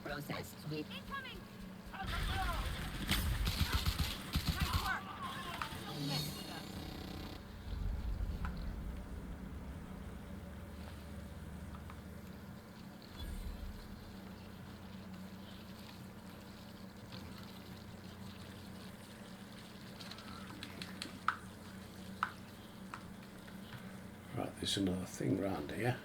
Process sweep. Incoming! Right, there's another thing round here.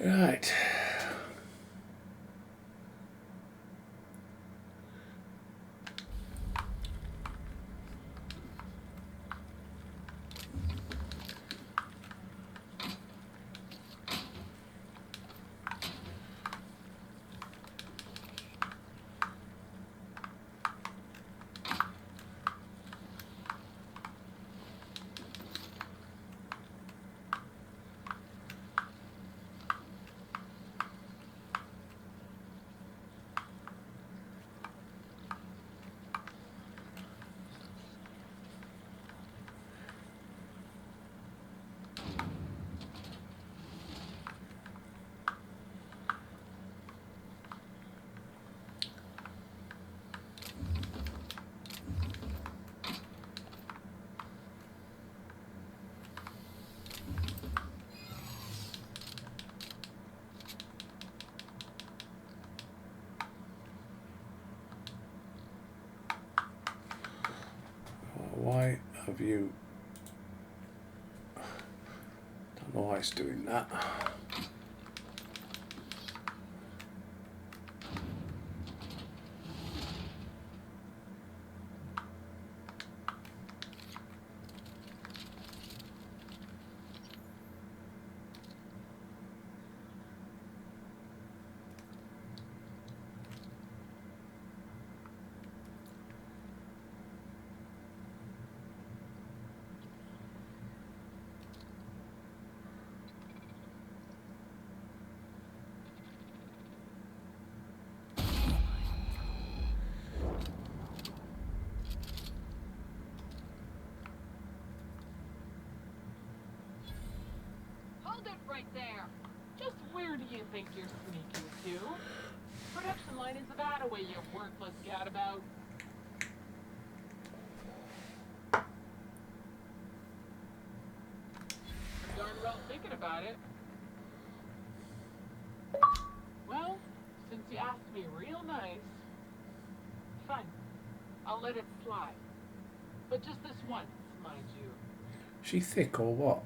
Right. Why have you... Don't know why it's doing that. Hold it right there. Just where do you think you're sneaking to? Production line is that away, you worthless gadabout. Darn well thinking about it. Well, since you asked me real nice, fine. I'll let it slide. But just this once, mind you. Is she thick or what?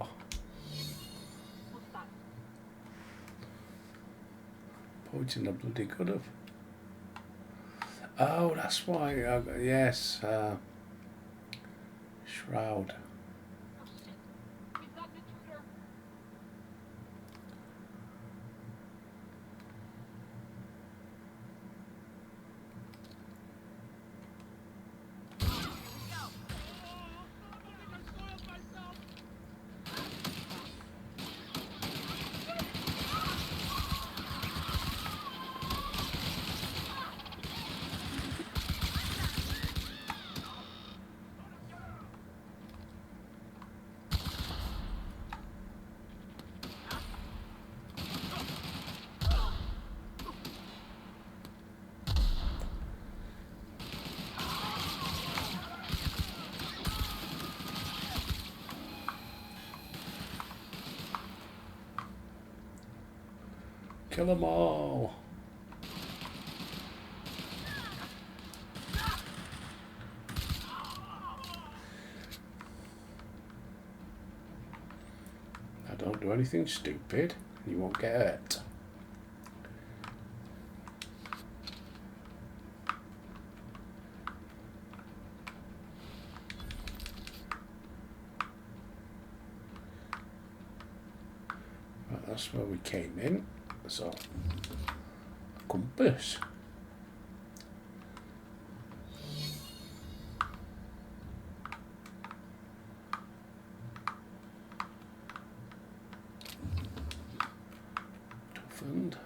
What's that? Pointing a bloody good of. Oh, that's why. Yes. Shroud. We've got an intruder. Kill them all. I don't do anything stupid. You won't get hurt. Right, that's where we came in. So, compass. Toughened.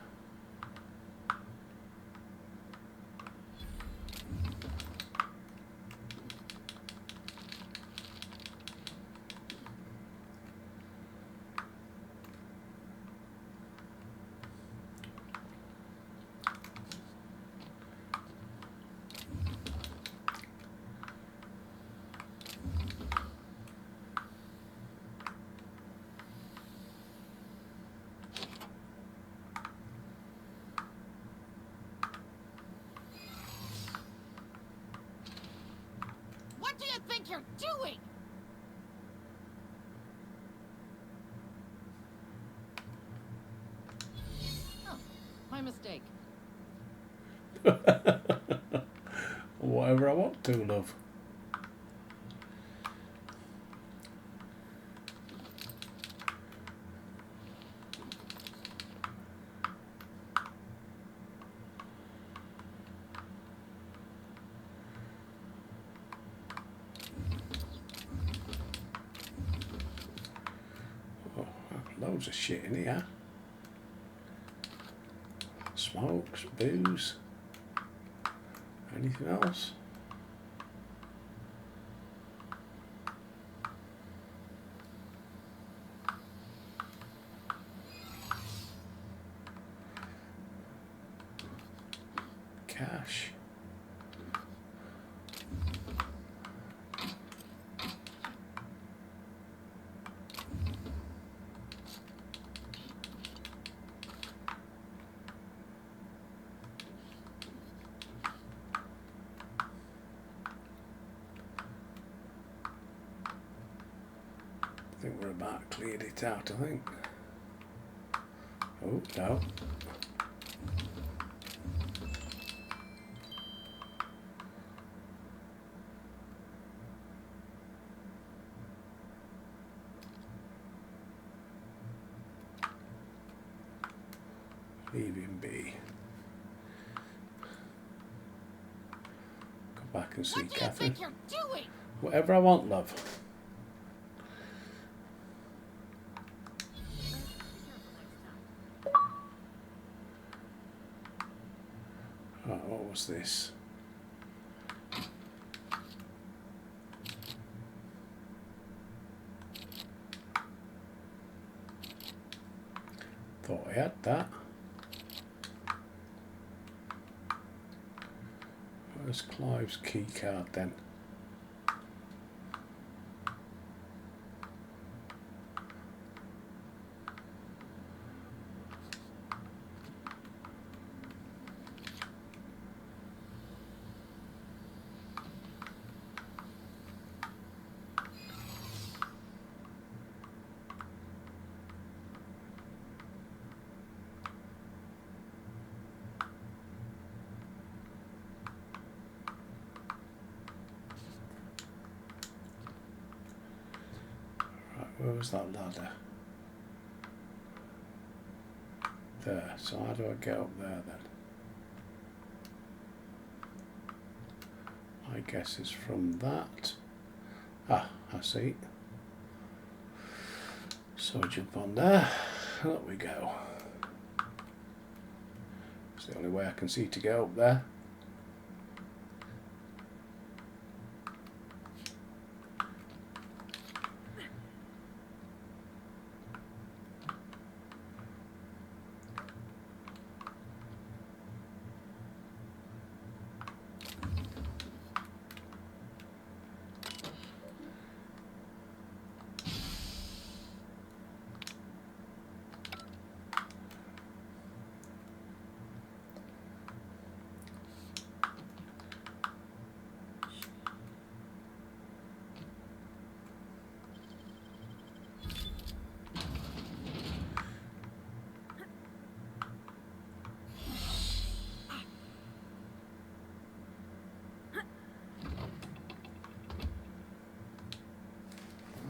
What do you think you're doing? my mistake. Whatever I want to, love. Oh, loads of shit in here. Smokes, booze. Anything else? Cash. I think we're about cleared it out, I think. Oh, no. Leave him be. Go back and see Catherine. What do you think you're doing? Whatever I want, love. Right, what was this? Thought I had that. Where's Clive's key card then? Where was that ladder? There. So how do I get up there then? I guess it's from that. Ah, I see. So I jump on there. And up we go. It's the only way I can see to go up there.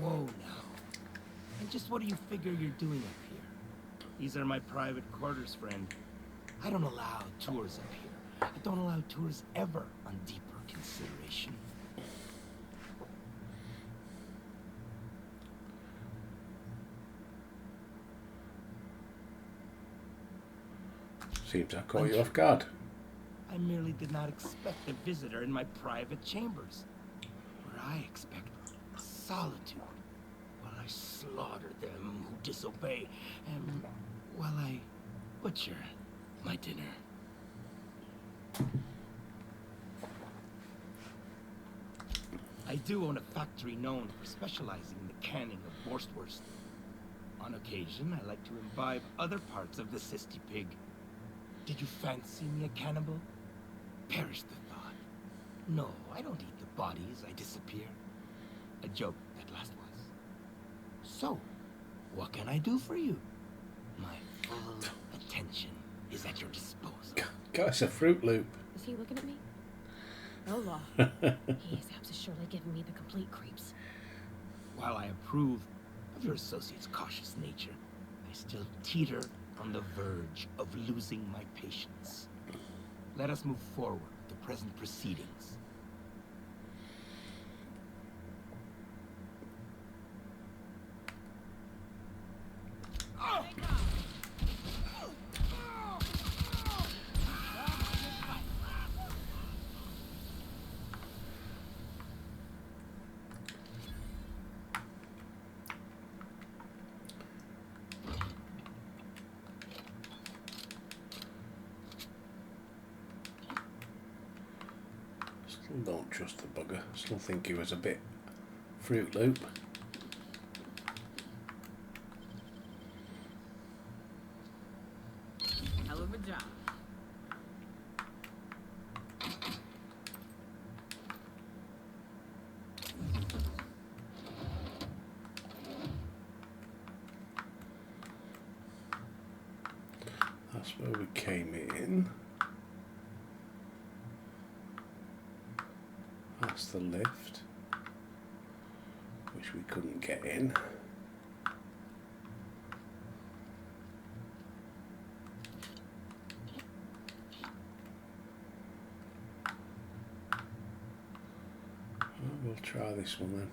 Whoa now. And just what do you figure you're doing up here? These are my private quarters, friend. I don't allow tours up here. I don't allow tours ever on deeper consideration. Seems I caught you off guard. I merely did not expect a visitor in my private chambers, where I expect solitude, while I slaughter them who disobey, and while I butcher my dinner. I do own a factory known for specializing in the canning of Borstwurst. On occasion, I like to imbibe other parts of the cysty pig. Did you fancy me a cannibal? Perish the thought. No, I don't eat the bodies, I disappear. A joke that last was. So, what can I do for you? My full attention. is at your disposal. God, it's a Fruit Loop. Is he looking at me? Oh, law. He is surely giving me the complete creeps. While I approve of your associate's cautious nature, I still teeter on the verge of losing my patience. Let us move forward with the present proceedings. Still don't trust the bugger. Still think he was a bit Fruit Loop. Hell of a job. That's where we came in. That's the lift, which we couldn't get in. Well, we'll try this one then.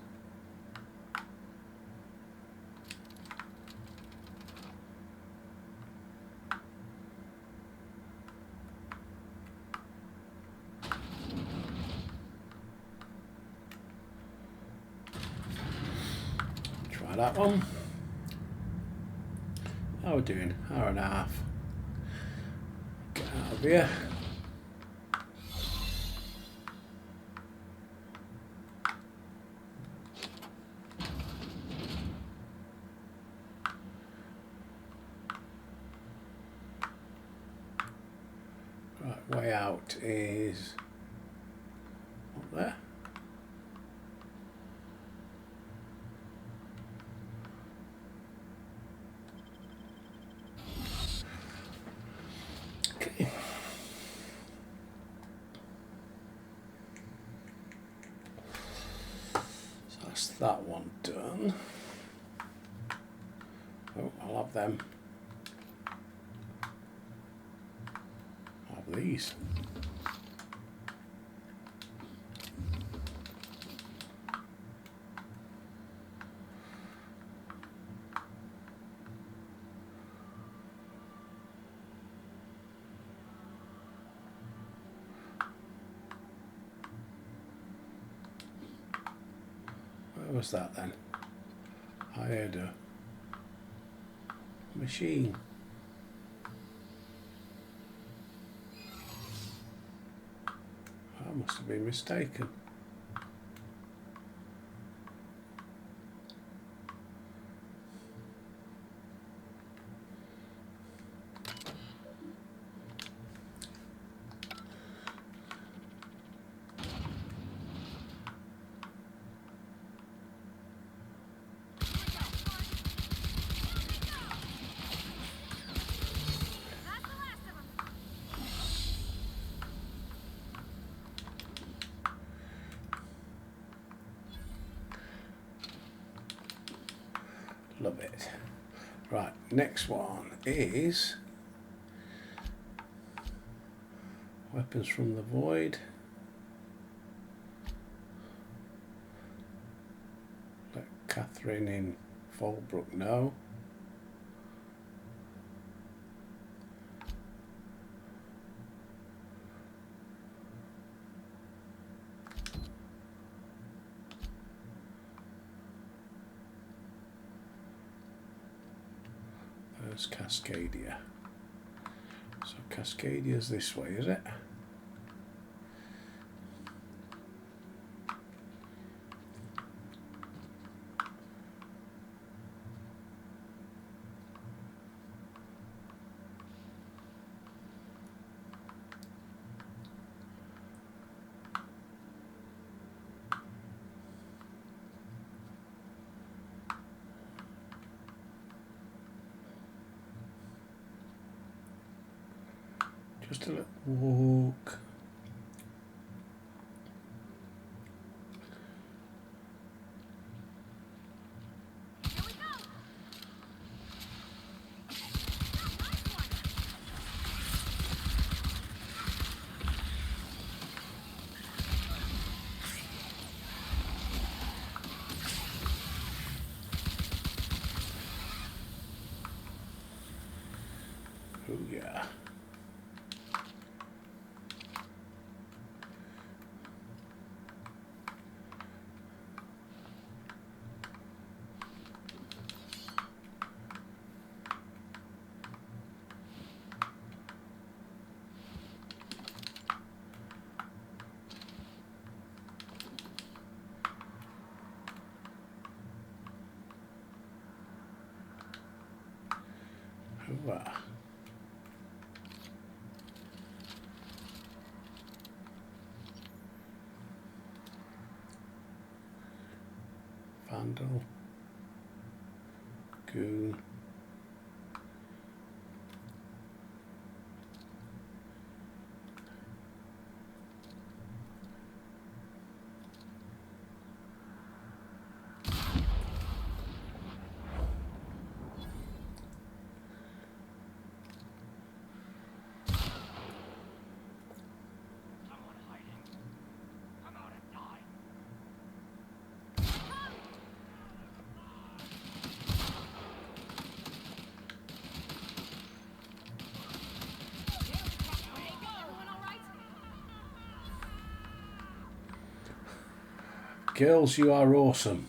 That one. How are we doing? Hour and a half. Get out of here. Right, way out is up there. That one done. Oh, I'll have them. I'll have these. Where was that then? I heard a machine. I must have been mistaken. Love it. Right, next one is Weapons from the Void. Let Catherine in Fallbrook know. Cascadia. So Cascadia's this way, is it? Just a little walk. Oh yeah. Hooah. Vandal. Goon. Girls, you are awesome.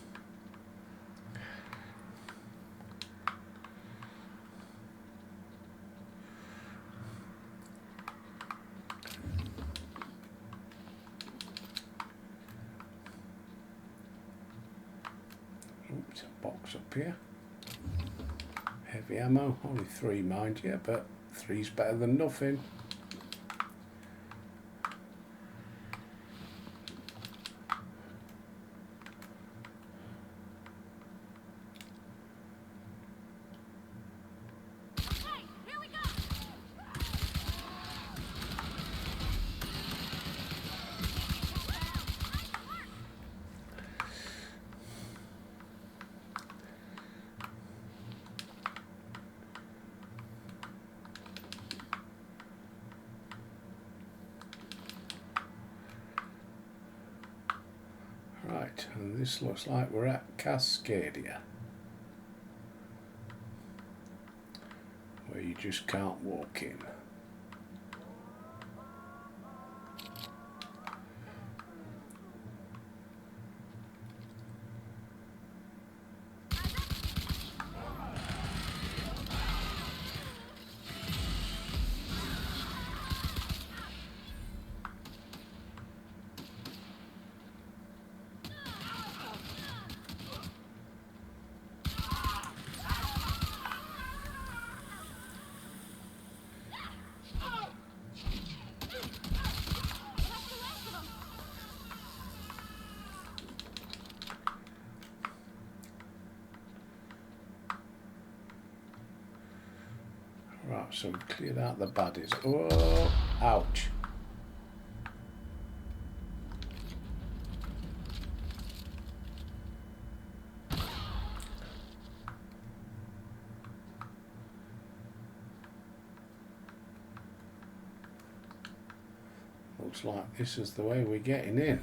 Oops, a box up here. Heavy ammo, only 3 mind you, but 3's better than nothing. Right, and this looks like we're at Cascadia, where you just can't walk in. Right, so we've cleared out the baddies. Oh, ouch. Looks like this is the way we're getting in.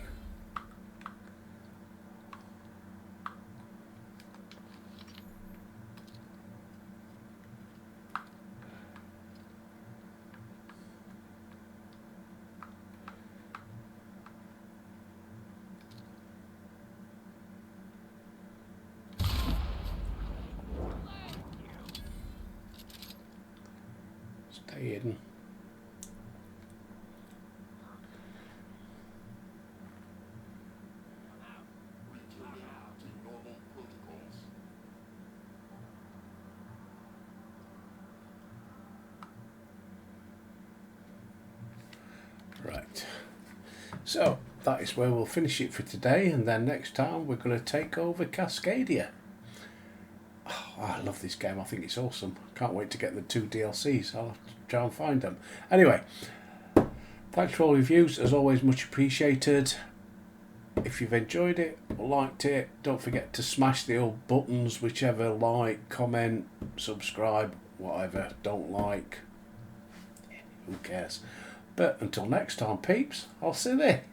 Stay hidden. Right, so that is where we'll finish it for today, and then next time we're going to take over Cascadia. Oh, I love this game, I think it's awesome. Can't wait to get the 2 DLCs. I'll have to try and find them. Anyway, thanks for all your views, as always, much appreciated. If you've enjoyed it or liked it, don't forget to smash the old buttons, whichever, like, comment, subscribe, whatever. Don't like, who cares. But until next time, peeps, I'll see you there.